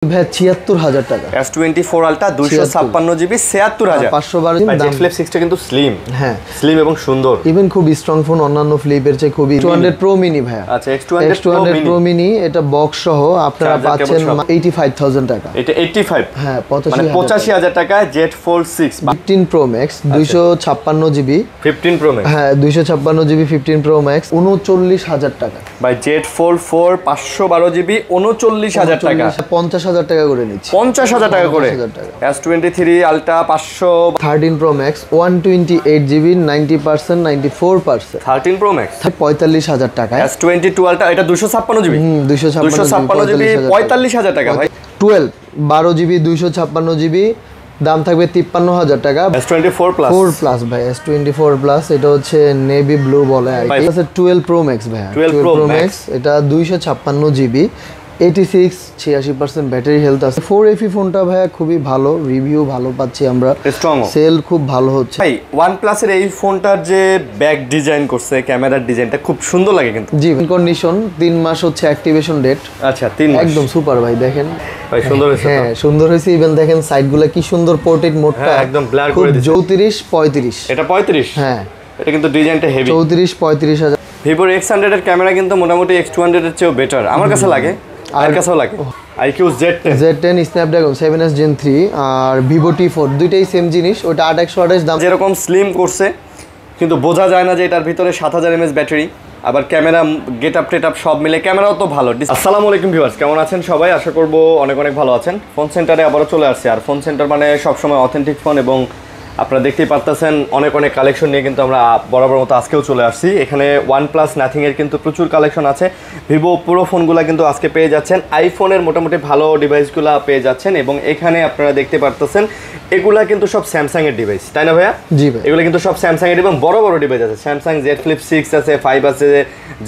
ভাই ৭৬,০০০ টাকা। S24 আলট্রা 256 জিবি ৭৬,০০০ 512 জিবি। জেড ফ্লিপ 6টা কিন্তু স্লিম, হ্যাঁ স্লিম এবং সুন্দর, ইভেন খুব স্ট্রং ফোন, অন্যান্য ফ্লিপের চেয়ে খুবই। X200 Pro Mini ভাই, আচ্ছা X200 Pro Mini এটা বক্স সহ আপনারা পাচ্ছেন 85,000 টাকা। এটা 85, হ্যাঁ মানে 85,000 টাকা Z fold 6 15 Pro Max 256 GB 15 Pro Max, হ্যাঁ 256 জিবি 15 Pro Max 39,000 টাকা ভাই। জেড ফোল্ড 4 512 জিবি 39,000 টাকা, 50,000 টাকা করে নিচ্ছি, 50,000 টাকা করে। S23 ultra 13 Pro Max 128 GB 90% 94%, 13 Pro Max 45,000 টাকা। S22 আলট্রা এটা 256 জিবি 256 জিবি 45,000 টাকা ভাই। 12 জিবি 256 জিবি দাম থাকবে 53,000 টাকা। S24 প্লাস 4 প্লাস ভাই, S24 প্লাস এটা হচ্ছে নেভি ব্লু বলে আর কি। আছে 12 Pro Max ভাই, 12 Pro Max এটা 256 জিবি 86% ব্যাটারি হেলথ আছে। 4FE ফোনটা ভাই খুবই ভালো, রিভিউ ভালো পাচ্ছি আমরা, স্ট্রং, সেল খুব ভালো হচ্ছে ভাই। OnePlus এর এই ফোনটার যে ব্যাক ডিজাইন করছে, ক্যামেরার ডিজাইনটা খুব সুন্দর লাগে কিন্তু। জি, কন্ডিশন 3 মাস হচ্ছে অ্যাক্টিভেশন ডেট। আচ্ছা 3 মাস, একদম সুপার ভাই। দেখেন ভাই সুন্দর হয়েছে, হ্যাঁ সুন্দর হয়েছে। ইভেন দেখেন সাইডগুলো কি সুন্দর, পোর্ট্রেট মোডটা একদম ব্লার করে দিয়েছে। 34 35, এটা 35, হ্যাঁ এটা কিন্তু ডিজাইনটা হেভি। 34-35,000। Vivo X100 এর ক্যামেরা কিন্তু মোটামুটি X200 এর চেয়েও বেটার আমার কাছে লাগে, আর কাছেও লাগে। IQ Z10 Snapdragon 7s Gen 3 আর Vivo T4 দুইটাই সেম জিনিস, ওটা 8128 দাম। যেরকম স্লিম করছে কিন্তু বোঝা যায় না যে এটার ভিতরে 7000 mAh ব্যাটারি, আবার ক্যামেরা গেটআপ টেটআপ সব মিলে ক্যামেরাও তো ভালো। আসসালামু আলাইকুম ভিউয়ার্স, কেমন আছেন সবাই? আশা করব অনেক অনেক ভালো আছেন। ফোন সেন্টারে আবারও চলে আসছে, আর ফোন সেন্টার মানে সবসময় অথেন্টিক ফোন, এবং আপনারা দেখতেই পারতেছেন অনেক অনেক কালেকশন নিয়ে কিন্তু আমরা বরাবর মতো আজকেও চলে আসছি। এখানে OnePlus নাথিং এর কিন্তু প্রচুর কালেকশন আছে, ভিভো পুরো ফোনগুলো কিন্তু আজকে পেয়ে যাচ্ছেন, আইফোনের মোটামুটি ভালো ডিভাইসগুলো পেয়ে যাচ্ছেন, এবং এখানে আপনারা দেখতে পারতেছেন এগুলা কিন্তু সব স্যামসাং এর ডিভাইস, তাই না ভাইয়া? জি ভাই, এগুলো কিন্তু সব স্যামসাং এর এবং বড় বড় ডিভাইস আছে। স্যামসাং জেড ফ্লিপ 6 আছে, 5 আছে,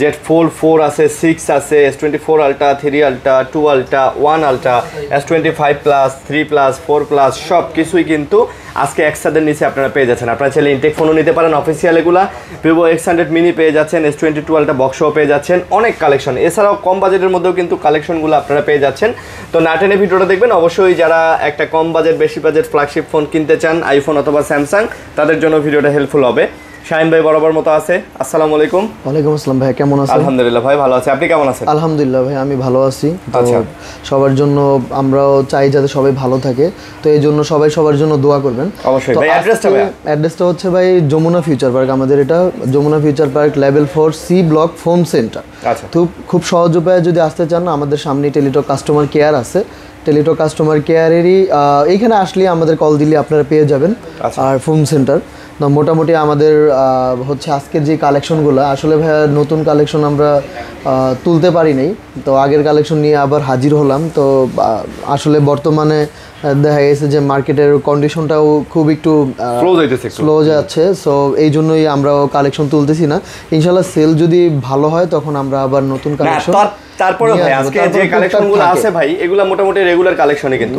জেড ফোল্ড 4 আছে, 6 আছে, S24 ultra, 3 ultra, 2 ultra, 1 ultra, S25 plus, 3 plus, 4 plus সব কিছুই কিন্তু আজকে একসাথের নিচে আপনারা পেয়ে যাচ্ছেন। আপনারা চাইলে ইনটেক ফোনও নিতে পারেন, অফিসিয়াল এগুলা ভিভো X100 মিনি পেয়ে যাচ্ছেন, S22 আলট্রা বক্সও পেয়ে যাচ্ছেন, অনেক কালেকশন। এছাড়াও কম বাজেটের মধ্যেও কিন্তু কালেকশনগুলো আপনারা পেয়ে যাচ্ছেন। তো না টেনে ভিডিওটা দেখবেন অবশ্যই। যারা একটা কম বাজেট বেশি বাজেট ফ্ল্যাগশিপ ফোন কিনতে চান, আইফোন অথবা স্যামসাং, তাদের জন্য ভিডিওটা হেল্পফুল হবে। শাহিন ভাই বরাবর মতো আছে, আসসালামু আলাইকুম। ওয়ালাইকুম আসসালাম ভাই, কেমন আছেন? আলহামদুলিল্লাহ ভাই ভালো আছি, আপনি কেমন আছেন? আলহামদুলিল্লাহ ভাই আমি ভালো আছি। আচ্ছা, সবার জন্য আমরাও চাই যাতে সবাই ভালো থাকে, তো এই জন্য সবাই সবার জন্য দোয়া করবেন অবশ্যই। ভাই অ্যাড্রেসটা হচ্ছে ভাই যমুনা ফিউচার পার্ক, আমাদের এটা Jamuna Future Park level 4 C block phone centre. আচ্ছা, তো খুব সহজ উপায়ে যদি আসতে চান, আমাদের সামনে টেলিটক কাস্টমার কেয়ার আছে, টেলিটক কাস্টমার কেয়ারেরই এইখানে আসলে আমাদের কল দিলে আপনারা পেয়ে যাবেন। আর ফোন সেন্টার মোটামুটি আমাদের হচ্ছে আজকের যে কালেকশনগুলো, আসলে ভাইয়া নতুন কালেকশন আমরা তুলতে পারি নাই, তো আগের কালেকশন নিয়ে আবার হাজির হলাম। তো আসলে বর্তমানে দেখা গেছে যে মার্কেটের কন্ডিশনটাও খুব একটু স্লো যাচ্ছে, সো এই জন্যই আমরাও কালেকশন তুলতেছি না। ইনশাল্লাহ সেল যদি ভালো হয় তখন আমরা আবার নতুন কালেকশন। তারপরে ভাই আজকে যে কালেকশনগুলো আছে ভাই, এগুলা মোটামুটি রেগুলার কালেকশনই কিন্তু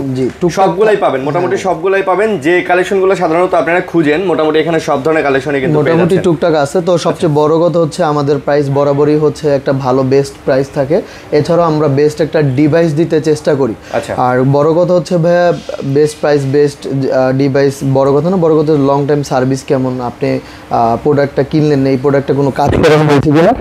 সবগুলাই পাবেন, মোটামুটি সবগুলাই পাবেন। যে কালেকশনগুলো সাধারণত আপনারা খুঁজেন মোটামুটি এখানে সব ধরনের কালেকশনই কিন্তু মোটামুটি টুকটাক আছে। তো সবচেয়ে বড় কথা হচ্ছে আমাদের প্রাইস বরাবরই হচ্ছে একটা ভালো বেস্ট প্রাইস থাকে, এছাড়াও আমরা বেস্ট একটা ডিভাইস দিতে চেষ্টা করি। আর বড় কথা হচ্ছে ভাইয়া বেস্ট প্রাইস বেস্ট ডিভাইস, বড় কথা না, বড় কথা লং টাইম সার্ভিস কেমন, আপনি প্রোডাক্টটা কিনলেন, এই প্রোডাক্টটা কোনো কাজ করা হয়েছে কিনা,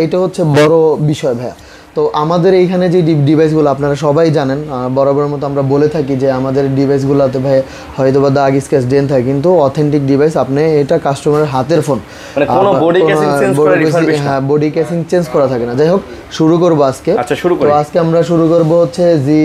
এটা হচ্ছে বড় বিষয় ভাইয়া। তো আমাদের এইখানে যে ডিভাইসগুলো আপনারা সবাই জানেন, বরাবরের মতো আমরা বলে থাকি যে আমাদের ডিভাইসগুলোতে ভাই হয়তো বা দাগ স্ক্র্যাচ ডেন থাকে, কিন্তু অথেন্টিক ডিভাইস। আপনি এটা কাস্টমারের হাতের ফোন, হ্যাঁ বডি কেসিং চেঞ্জ করা থাকে না। যাই হোক, শুরু করবো আজকে। তো আজকে আমরা শুরু করবো হচ্ছে জি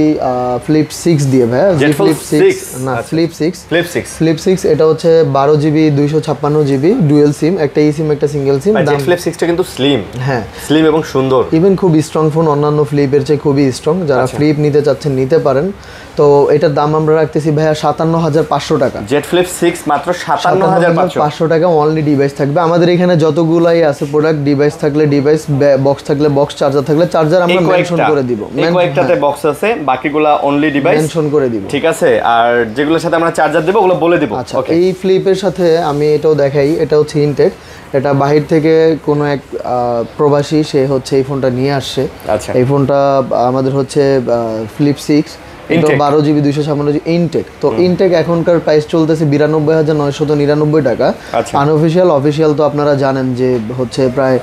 ফ্লিপ 6 দিয়ে ভাইয়া, জি ফ্লিপ 6 না ফ্লিপ 6 এটা হচ্ছে 12 জিবি 256 জিবি ডুয়েল সিম, একটা ই সিম একটা সিঙ্গেল সিম। দাম ফ্লিপ 6টা কিন্তু স্লিম, হ্যাঁ স্লিম এবং সুন্দর, ইভেন খুব স্ট্রং ফোন, অন্যান্য ফ্লিপের চেয়ে খুবই স্ট্রং। যারা ফ্লিপ নিতে চাচ্ছেন নিতে পারেন। তো এটার দাম আমরা রাখতেছি ভাইয়া 57,500 টাকা। জেড ফ্লিপ 6 মাত্র 57,500 টাকা অনলি ডিভাইস থাকবে। আমাদের এখানে যতগুলাই আছে প্রোডাক্ট, ডিভাইস থাকলে ডিভাইস, বক্স থাকলে বক্স, চার্জার থাকলে চার্জার আমরা মেনশন করে দিব। কয়েকটাতে বক্স আছে, বাকিগুলা অনলি ডিভাইস মেনশন করে দিব, ঠিক আছে। আর যেগুলোর সাথে আমরা চার্জার দেব ওগুলো বলে দিব। আচ্ছা, এই ফ্লিপের সাথে আমি এটাও দেখাই, এটা হচ্ছে ইনটেক। এটা বাহির থেকে কোনো এক প্রবাসী সে হচ্ছে এই ফোনটা নিয়ে আসছে। আচ্ছা, এই ফোনটা আমাদের হচ্ছে ফ্লিপ 6, এটা 12GB 256GB ইনটেক। তো ইনটেক এখনকার প্রাইস চলতেছে 92,999 টাকা। আনঅফিসিয়াল, অফিসিয়াল তো আপনারা জানেন যে হচ্ছে প্রায়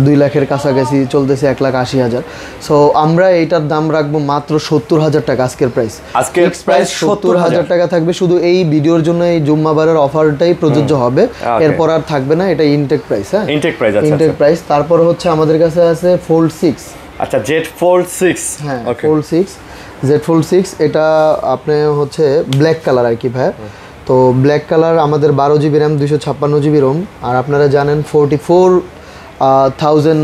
2 লাখের কাছাকাছি চলতেছে, 1,80,000। সো আমরা এইটার দাম রাখবো মাত্র 70,000 টাকা। আজকের প্রাইস, আজকের প্রাইস 70,000 টাকা থাকবে। শুধু এই ভিডিওর জন্য এই জুম্মাবারের অফারটাই প্রযোজ্য হবে, এরপর আর থাকবে না। এটা ইনটেক প্রাইস। হ্যাঁ, ইনটেক প্রাইস। Intake price. তারপর হচ্ছে আমাদের কাছে আছে Fold 6। আচ্ছা, Z Fold 6। হ্যাঁ, Fold 6, Z Fold 6। এটা আপনি হচ্ছে ব্ল্যাক কালার আর কি ভাই। তো ব্ল্যাক কালার আমাদের 12GB র্যাম, 256GB রোম। আর আপনারা জানেন 44,000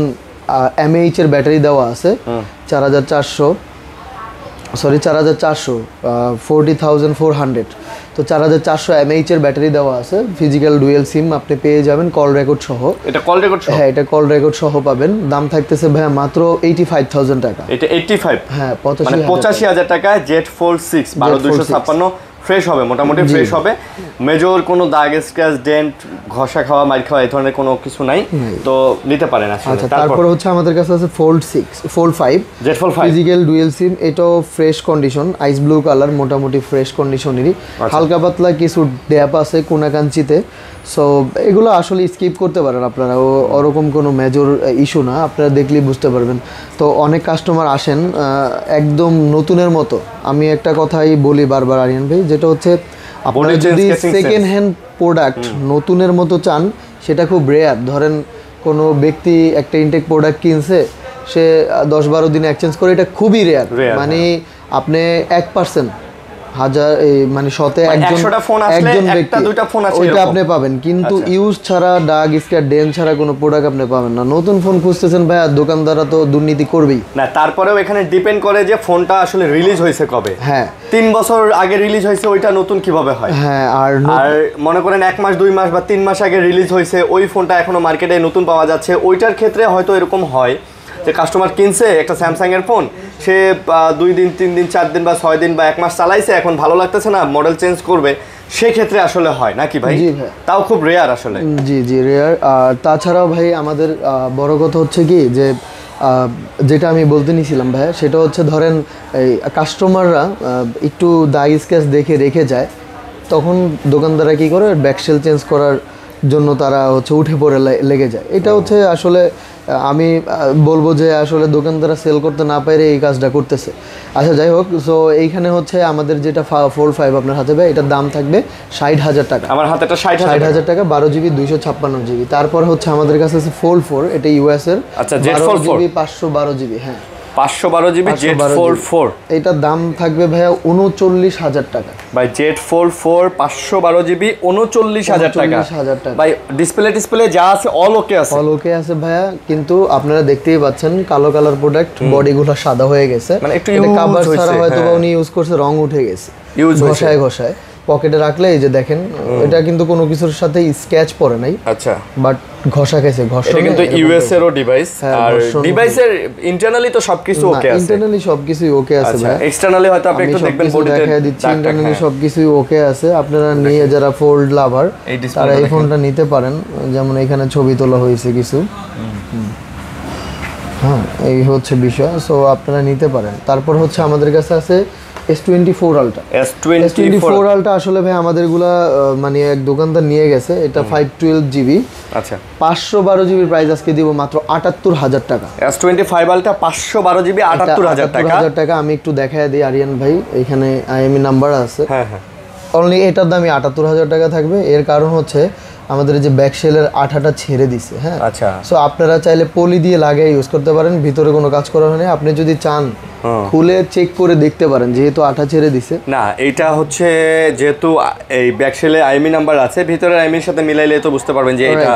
mAh এর ব্যাটারি দেওয়া আছে। 4400 40,400। তো 4400 mAh এর ব্যাটারি দেওয়া আছে। ফিজিক্যাল ডুয়েল সিম আপনি পেয়ে যাবেন কল রেকর্ড সহ। এটা কল রেকর্ড সহ? হ্যাঁ, এটা কল রেকর্ড সহ পাবেন। দাম থাকতেছে ভাই মাত্র 85,000 টাকা। এটা 85? হ্যাঁ, 85,000 টাকায় Z Fold 6 12256 ফ্রেশ হবে, মোটামুটি ফ্রেশ হবে। মেজর কোনো দাগ, স্ক্র্যাচ, ডেন্ট, ঘষা খাওয়া, মার খাওয়া এই ধরনের কোনো কিছু নাই, তো নিতে পারেন আসলে। আচ্ছা, তারপর হচ্ছে আমাদের কাছে আছে Fold 5, Z Fold 5 physical dual সিম। এটাও ফ্রেশ কন্ডিশন, আইস ব্লু কালার, মোটামুটি ফ্রেশ কন্ডিশনেরই। হালকা পাতলা কিছু ড্যাপ আছে কোনাকাঞ্চিতে। সো এগুলো আসলে স্কিপ করতে পারেন আপনারা, ওরকম কোনো মেজর ইস্যু না, আপনারা দেখলেই বুঝতে পারবেন। তো অনেক কাস্টমার আসেন একদম নতুনের মতো। আমি একটা কথাই বলি বারবার আরিয়ান ভাই, যেটা হচ্ছে আপনারা যদি সেকেন্ড হ্যান্ড প্রোডাক্ট নতুনের মতো চান, সেটা খুব রেয়ার। ধরেন কোনো ব্যক্তি একটা ইনটেক প্রোডাক্ট কিনছে, সে 10-12 দিনে এক্সচেঞ্জ করে, এটা খুবই রেয়ার। মানে আপনি 1% মানে শতে একজন ব্যক্তি ওইটা আপনি পাবেন, কিন্তু ইউজ ছাড়া, দাগ স্ক্র্যাচ, ডেন্ট ছাড়া কোনো প্রোডাক্ট আপনি পাবেন না। নতুন ফোন খুঁজতেছেন ভাই, আর দোকানদাররা তো দুর্নীতি করবেই না। তারপরেও এখানে ডিপেন্ড করে যে ফোনটা আসলে রিলিজ হয়েছে কবে। হ্যাঁ, 3 বছর আগে রিলিজ হয়েছে, ওইটা নতুন কিভাবে হয়? হ্যাঁ, আর মনে করেন 1 মাস 2 মাস বা 3 মাস আগে রিলিজ হয়েছে, ওই ফোনটা এখনো মার্কেটে নতুন পাওয়া যাচ্ছে। ওইটার ক্ষেত্রে হয়তো এরকম হয় যে কাস্টমার কিনছে একটা স্যামসাং এর ফোন, সে 2 দিন 3 দিন 4 দিন বা 6 দিন বা 1 মাস চালাইছে, এখন ভালো লাগতেছে না, মডেল চেঞ্জ করবে, সেক্ষেত্রে আসলে হয় নাকি ভাই? তাও খুব রেয়ার আসলে। জি রেয়ার। আর তাছাড়াও ভাই আমাদের বড় কথা হচ্ছে কি, যে যেটা আমি বলতে নিছিলাম ভাই, সেটা হচ্ছে ধরেন এই কাস্টমাররা একটু দাগ স্ক্র্যাচ দেখে রেখে যায়, তখন দোকানদাররা কী করে, ব্যাকসেল চেঞ্জ করার জন্য তারা হচ্ছে উঠে পড়ে লেগে যায়। এটা হচ্ছে আসলে আমি বলবো যে আসলে দোকানদাররা সেল করতে না পারে এই কাজটা করতেছে। আচ্ছা, যাই হোক। সো এইখানে হচ্ছে আমাদের যেটা Fold 5 আপনার হাতে ভাই, এটার দাম থাকবে 60,000 টাকা। আমার হাতে এটা 60,000 টাকা, 12GB 256GB। তারপর হচ্ছে আমাদের কাছে আছে Fold 4, এটা ইউএস এর। আচ্ছা, Z Fold 4 512GB। হ্যাঁ, 512GB Z Fold 4, এটার দাম থাকবে ভাইয়া 39,000 টাকা। ভাই Z Fold 4 512GB 39,000 টাকা। ভাই ডিসপ্লে যা আছে অল ওকে আছে? অল ওকে আছে ভাইয়া, কিন্তু আপনারা দেখতেই পাচ্ছেন কালো কালার প্রোডাক্ট, বডিগুলো সাদা হয়ে গেছে, মানে একটু কভার ছাড়া হয়তো বা উনি ইউজ করছে, রং উঠে গেছে, ঘষায় পকেটে রাখলে এই যে দেখেন, এটা কিন্তু কোনো কিছুর সাথে স্ক্র্যাচ পড়ে নাই। আচ্ছা, বাট ঘষা খেছে, ঘষা। এটা কিন্তু ইউএস এরও ডিভাইস, আর ডিভাইসের ইন্টারনালি তো সবকিছু ওকে আছে। ইন্টারনালি সবকিছু ওকে আছে ভাই। এক্সটারনালি হয়তো আপনি একটু দেখবেন বডিতে দেখা দিচ্ছি, ইন্টারনালি সবকিছু ওকে আছে। আপনারা নিয়ে যারা ফোল্ড লাভার, তারা এই ফোনটা নিতে পারেন। যেমন এখানে ছবি তোলা হয়েছে কিছু। হ্যাঁ, এই হচ্ছে বিষয়। সো আপনারা নিতে পারেন। তারপর হচ্ছে আমাদের কাছে আছে S24 Ultra। S24 Ultra আসলে ভাই আমাদেরগুলা মানে এক দোকানদার নিয়ে গেছে, এটা 512GB। আচ্ছা, 512GB প্রাইস আজকে দিব মাত্র 78,000 টাকা। S25 Ultra 512GB 78,000 টাকা। আমি একটু দেখায় দিই আরিয়ান ভাই, এখানে IMEI নাম্বার আছে। হ্যাঁ, অনলি এটার দামই 78,000 টাকা থাকবে। এর কারণ হচ্ছে আমাদের যে ব্যাকশেলের আঠাটা ছেড়ে দিছে। হ্যাঁ, আচ্ছা। সো আপনারা চাইলে পলি দিয়ে লাগিয়ে ইউজ করতে পারেন, ভিতরে কোনো কাজ করা হয়নি। আপনি যদি চান খুলে চেক করে দেখতে পারেন, যেহেতু আঠা ছেড়ে দিছে। না, এটা হচ্ছে যেহেতু এই ব্যাকশেলে IMEI নাম্বার আছে, ভিতরের IMEIর সাথে মিলাইলে তো বুঝতে পারবেন যে এটা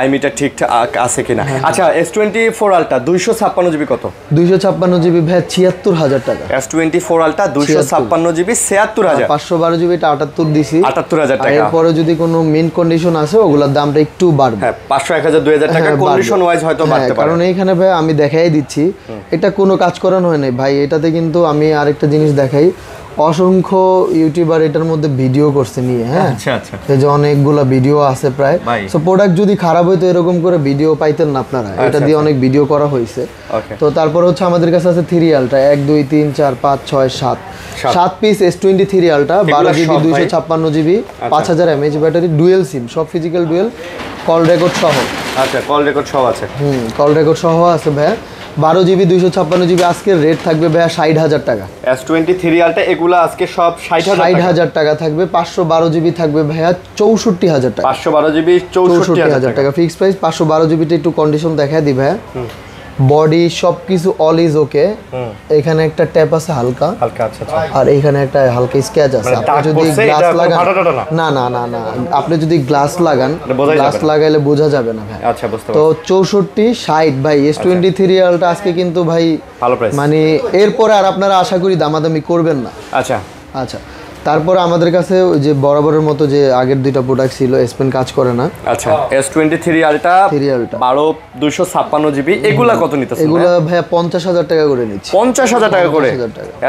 IMEIটা ঠিকঠাক আছে কিনা। আচ্ছা, S24 Ultra 256GB কত? 256GB ভাই 76,000 টাকা। S24 Ultra 256GB 76,000। 512GB এটা 78 দিছি, 78,000 টাকা। এরপরে যদি কোনো মিন্ট কন্ডিশন আছে, ওগুলোর দামটা একটু বাড়বে। হ্যাঁ, 500, 1000, 2000 টাকা কন্ডিশন ওয়াইজ হয়তো বাড়তে পারে। কারণ এইখানে ভাই আমি দেখাই দিচ্ছি, এটা কোনো কাজ করানো হয় নাই ভাই। এটাতে কিন্তু আমি আরেকটা জিনিস দেখাই, অসংখ্য ইউটিউবার এটার মধ্যে ভিডিও করছে নিয়ে, হ্যাঁ আচ্ছা আচ্ছা, এই যে অনেকগুলা ভিডিও আছে প্রায়। সো প্রোডাক্ট যদি খারাপ হইতো এরকম করে ভিডিও পাইতেন না আপনারা, এটা দিয়ে অনেক ভিডিও করা হয়েছে। তো তারপর হচ্ছে আমাদের কাছে আছে 3 ultra, 1 2 3 4 5 6 7 piece S23 ultra, 12 GB 256 GB, 5000 mAh battery, dual SIM, সব ফিজিক্যাল ডুয়েল, কল রেকর্ড সহ। আচ্ছা, কল রেকর্ড সহ আছে। কল রেকর্ড সহ আছে ভাই। 12 জিবি 256 জিবি, আজকের রেট থাকবে ভাইয়া 60,000 টাকা। S23 আলট্রা এগুলো আজকে সব 60,000 টাকা থাকবে। 512 জিবি থাকবে ভাইয়া 64,000 টাকা। 512 জিবি 64,000 টাকা ফিক্স প্রাইস। 512 জিবিটা একটু কন্ডিশন দেখায় দি ভাইয়া। বডি সবকিছু অল ইজ ওকে। এখানে একটা ট্যাপ আছে হালকা হালকা, আচ্ছা আচ্ছা, আর এখানে একটা হালকা স্ক্র্যাচ আছে। আপনি যদি গ্লাস লাগান, না না না না, আপনি যদি গ্লাস লাগান, গ্লাস লাগাইলে বোঝা যাবে না ভাই। আচ্ছা, বুঝতে তো 64 60 ভাই S23 আলট্রা আজকে কিন্তু ভাই ভালো প্রাইস, মানে এরপরে আর আপনারা আশা করি দামাদামি করবেন না। আচ্ছা আচ্ছা, তারপরে আমাদের কাছে ওই যে বরাবরের মতো যে আগের দুইটা প্রোডাক্ট ছিল, S Pen কাজ করে না। আচ্ছা, S23 আলট্রা 12 256 জিবি, এগুলা কত নিতেছেন? এগুলা ভাই 50,000 টাকা করে নিচ্ছি। 50,000 টাকা করে।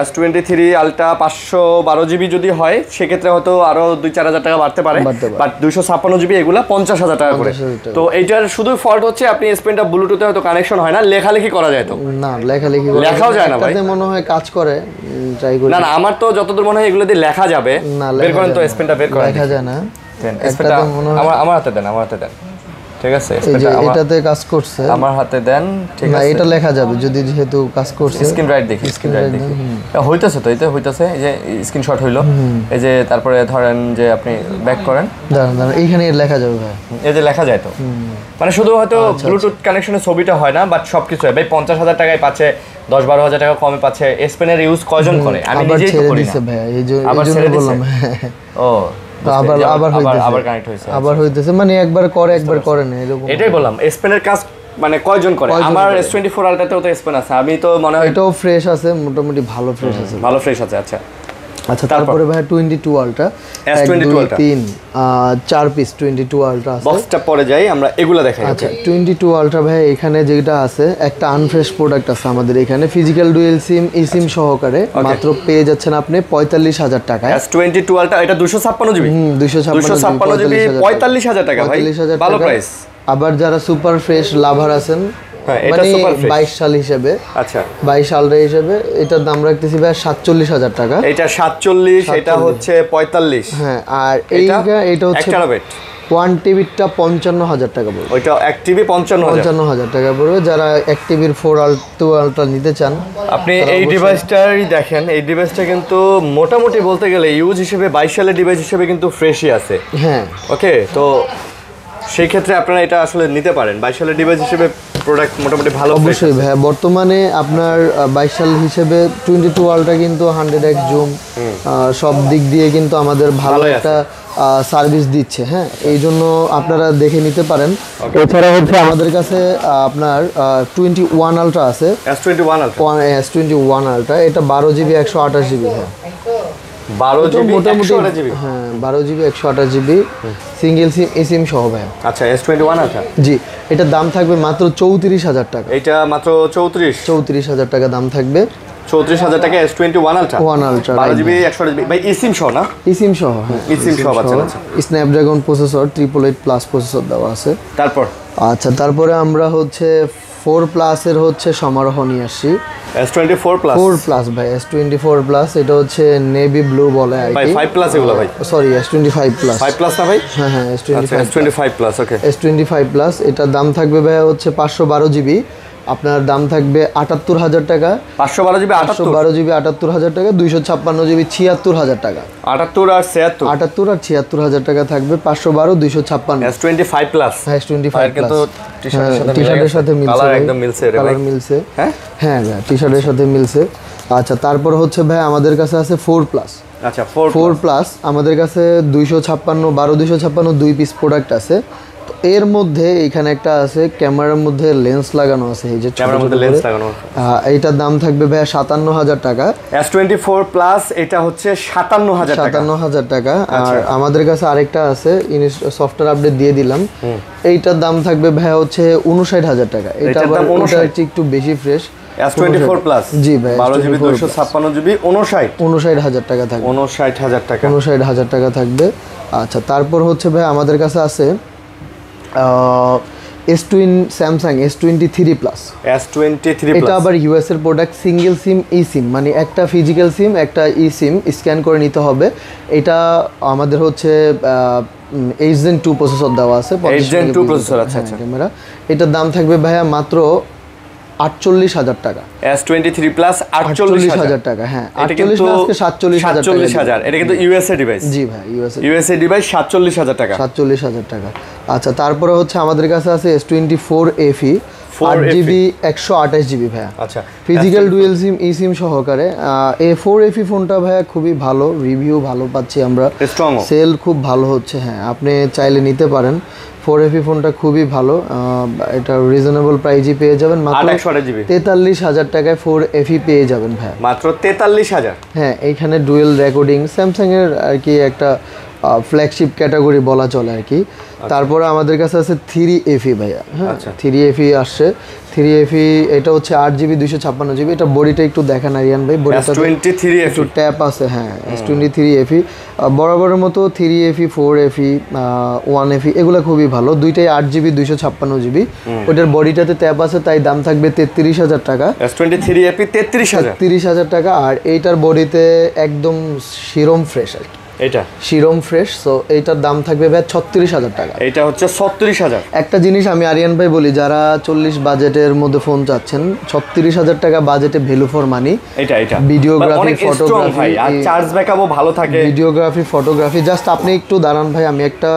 S23 আলট্রা 512 জিবি যদি হয় সেক্ষেত্রে হয়তো আরো 2-4,000 টাকা বাড়তে পারে, বাট 256 জিবি এগুলা 50,000 টাকা করে। তো এইটার শুধু ফল্ট হচ্ছে আপনি S Pen টা ব্লুটুথে হয়তো কানেকশন হয় না, লেখালেখি করা যায় তো? না, লেখালেখি লেখাও যায় না ভাই, এটাতে মনে হয় কাজ করে, ট্রাই করি। না না, আমার তো যতদূর মনে হয় এগুলো দিয়ে লেখা যাবে। বের করেন তো, S Pen টা বের করেন। লেখা যায় না, S Pen টা আমার হাতে দেন, আমার হাতে দেন, ঠিক আছে? এটাতে কাজ করছে, আমার হাতে দেন, ঠিক আছে? এটা লেখা যাবে যদি, যেহেতু কাজ করছে। স্ক্রিন রাইট দেখি, স্ক্রিন রাইট দেখি, হইতাছে তো, এটা হইতাছে, এই যে স্ক্রিনশট হইলো, এই যে তারপরে ধরেন যে আপনি ব্যাক করেন, দাঁড়ান দাঁড়ান, এইখানে লেখা যাবে ভাই, এই যে লেখা যায় তো, মানে শুধু হয়তো ব্লুটুথ কানেকশনের ছবিটা হয় না, বাট সবকিছু হয় ভাই। 50,000 টাকায় পাচ্ছে, 10-12,000 টাকা কমে পাচ্ছে। S Pen এর ইউজ কয়জন করে? আমি নিজেই তো করি না ভাই, এই জন্য বললাম। ও আবার কানেক্ট হইছে, আবার হইতেছে, মানে একবার করে একবার করে না, এরকম। এটাই বললাম, S Pen এর কাজ মানে কয়জন করে? আমার S24 আলট্রাতেও তো S Pen আছে, আমি তো মনে হয় এটাও ফ্রেশ আছে, মোটামুটি ভালো ফ্রেশ আছে, ভালো ফ্রেশ আছে। আচ্ছা আচ্ছা, তারপরে ভাই 22 ultra, S22 ultra 4 piece 22 ultra আছে। বক্সটা পরে যাই আমরা, এগুলা দেখাই। আচ্ছা, 22 আলট্রা ভাই এখানে যেটা আছে, একটা আনফ্রেশ প্রোডাক্ট আছে আমাদের এখানে, ফিজিক্যাল ডুয়েল সিম, eSIM সহকারে, মাত্র পেয়ে যাচ্ছেন আপনি 45,000 টাকায়। S22 আলট্রা, এটা 256 জিবি, 256 জিবি 45,000 টাকা ভাই, ভালো প্রাইস। আবার যারা সুপার ফ্রেশ লাভার আছেন, মানে 22 সাল হিসেবে, আচ্ছা 22 সাল হিসেবে, এটার দাম রাখতেছি ভাই 47,000 টাকা। এটা 47, এটা হচ্ছে 45। হ্যাঁ, আর এটা হচ্ছে 1 টেরাবাইট 1 টিবিটা 55,000 টাকা পড়বে। ওইটা 1 টিবি 55,000 টাকা পড়বে। যারা 1 টিবির 4 আলট্রা নিতে চান, আপনি এই ডিভাইসটাই দেখেন। এই ডিভাইসটা কিন্তু মোটামুটি বলতে গেলে ইউজ হিসেবে 22 সালের ডিভাইস হিসেবে কিন্তু ফ্রেশই আছে। হ্যাঁ, ওকে, তো সেই ক্ষেত্রে আপনারা এটা আসলে নিতে পারেন। 22 সালের ডিভাইস হিসেবে প্রোডাক্ট মোটামুটি ভালো। অবশ্যই ভাই, বর্তমানে আপনার 22 সাল হিসেবে 22 আলট্রা কিন্তু 100x জুম সব দিক দিয়ে কিন্তু আমাদের ভালো একটা সার্ভিস দিচ্ছে। হ্যাঁ, এই জন্য আপনারা দেখে নিতে পারেন। এছাড়া হচ্ছে আমাদের কাছে আপনার 21 আলট্রা আছে, S21 আলট্রা, এটা 12 জিবি 128 জিবি। হ্যাঁ, 12 জিবি মোটামুটি, হ্যাঁ 12 জিবি 128 জিবি, সিঙ্গেল সিম, eSIM সহ ভাই। আচ্ছা, S21 আলট্রা, জি, এটার দাম থাকবে মাত্র 34,000 টাকা। এটা মাত্র 34,000 টাকা দাম থাকবে। 34,000 টাকা S21 আলট্রা, 12 জিবি 128 জিবি ভাই, eSIM সহ না? eSIM সহ, হ্যাঁ eSIM সহ। আচ্ছা, স্ন্যাপড্রাগন প্রসেসর 888+ প্রসেসর দেওয়া আছে। তারপর আচ্ছা, তারপরে আমরা হচ্ছে 4+ এর হচ্ছে সমারোহ নিয়ে আসছি। S24 4+ ভাই, S24+, এটা হচ্ছে নেভি ব্লু বলে আর কি। 5+ এগুলো ভাই, সরি S25+, 5+ না ভাই? হ্যাঁ S25+। ওকে, S25+, এটার দাম থাকবে ভাই হচ্ছে 512 জিবি, আপনার দাম থাকবে 78,000 টাকা। 512 জিবি 78,000 টাকা। 256 জিবি 76,000 টাকা। 78 আর 76,000 টাকা থাকবে। 512 256 S25+। হ্যাঁ, S25+, কিন্তু টি-শার্টের সাথে মিলছে, কালার একদম মিলছে রে ভাই, কালার মিলছে। হ্যাঁ হ্যাঁ ভাই, টি-শার্টের সাথে মিলছে। আচ্ছা, তারপর হচ্ছে ভাই আমাদের কাছে আছে 4+। আচ্ছা, 4+ আমাদের কাছে 256 2 পিস প্রোডাক্ট আছে। তো এর মধ্যে এখানে একটা আছে, ক্যামেরার মধ্যে লেন্স লাগানো আছে, এই যে ক্যামেরার মধ্যে লেন্স লাগানো। এইটার দাম থাকবে ভাই 57,000 টাকা। S24+ এটা হচ্ছে 57,000 টাকা। আর আমাদের কাছে আরেকটা আছে, সফটওয়্যার আপডেট দিয়ে দিলাম, এইটার দাম থাকবে ভাই হচ্ছে 59,000 টাকা। এটা আবার একটু বেশি ফ্রেশ। S24 প্লাস জি ভাই 12GB 256GB 59000 টাকা থাকবে, 59000 টাকা, 59000 টাকা থাকবে। আচ্ছা তারপর হচ্ছে ভাই আমাদের কাছে আছে স্যামসাং S23 প্লাস। এটা আবার ইউএস এর প্রোডাক্ট, সিঙ্গেল সিম ই সিম, মানে একটা ফিজিক্যাল সিম একটা ই সিম স্ক্যান করে নিতে হবে। এটা আমাদের হচ্ছে H-Gen 2 প্রসেসর দেওয়া আছে, H-Gen 2 প্রসেসর। আচ্ছা আচ্ছা, ক্যামেরা। এটার দাম থাকবে ভাইয়া মাত্র 48000 টাকা। S23 প্লাস 48000 টাকা। হ্যাঁ 48 না, আজকে 47000। এটা কিন্তু ইউএসএ ডিভাইস। জি ভাই ইউএসএ ডিভাইস 47000 টাকা। 47000 টাকা। আচ্ছা তারপরে হচ্ছে আমাদের কাছে আছে S24 FE 8GB 128GB ভাইয়া। আচ্ছা ফিজিক্যাল ডুয়েল সিম ই সিম সহকারে। A4 FE ফোনটা ভাইয়া খুবই ভালো, রিভিউ ভালো পাচ্ছি আমরা, সেল খুব ভালো হচ্ছে। হ্যাঁ আপনি চাইলে নিতে পারেন। 4FE ফোনটা খুবই ভালো, এটা রিজনেবল প্রাইসে পেয়ে যাবেন মাত্র 43000 টাকায় 4FE পেয়ে যাবেন ভাই, মাত্র 43000। হ্যাঁ এইখানে ডুয়েল রেকর্ডিং, স্যামসাং এর আর কি একটা ফ্ল্যাগশিপ ক্যাটাগরি বলা চলে আর কি। তারপরে আমাদের কাছে আছে 3FE ভাইয়া। হ্যাঁ 3FE আসছে। 3FE এটা হচ্ছে 8GB 256GB। এটা বডিটা একটু দেখেন আরিয়ান ভাই, বডিটা একটু ট্যাপ আছে। হ্যাঁ S23FE বরাবরের মতো 3FE 4FE 1FE এগুলো খুবই ভালো, দুইটাই 8GB 256GB। ওটার বডিটাতে ট্যাপ আছে, তাই দাম থাকবে 33000 টাকা। S23FE 33000 টাকা। আর এইটার বডিতে একদম শিরোম ফ্রেশ আর কি, এটা শিরোম ফ্রেশ। সো এইটার দাম থাকবে ভাই 36000 টাকা। এটা হচ্ছে 36000। একটা জিনিস আমি আরিয়ান ভাই বলি, যারা 40 বাজেটের মধ্যে ফোন চাচ্ছেন, 36000 টাকা বাজেটে ভ্যালু ফর মানি। এটা ভিডিওগ্রাফি, ফটোগ্রাফি আর চার্জ ব্যাকআপও ভালো থাকে। Videography, photography. জাস্ট আপনি একটু দাঁড়ান ভাই, আমি একটা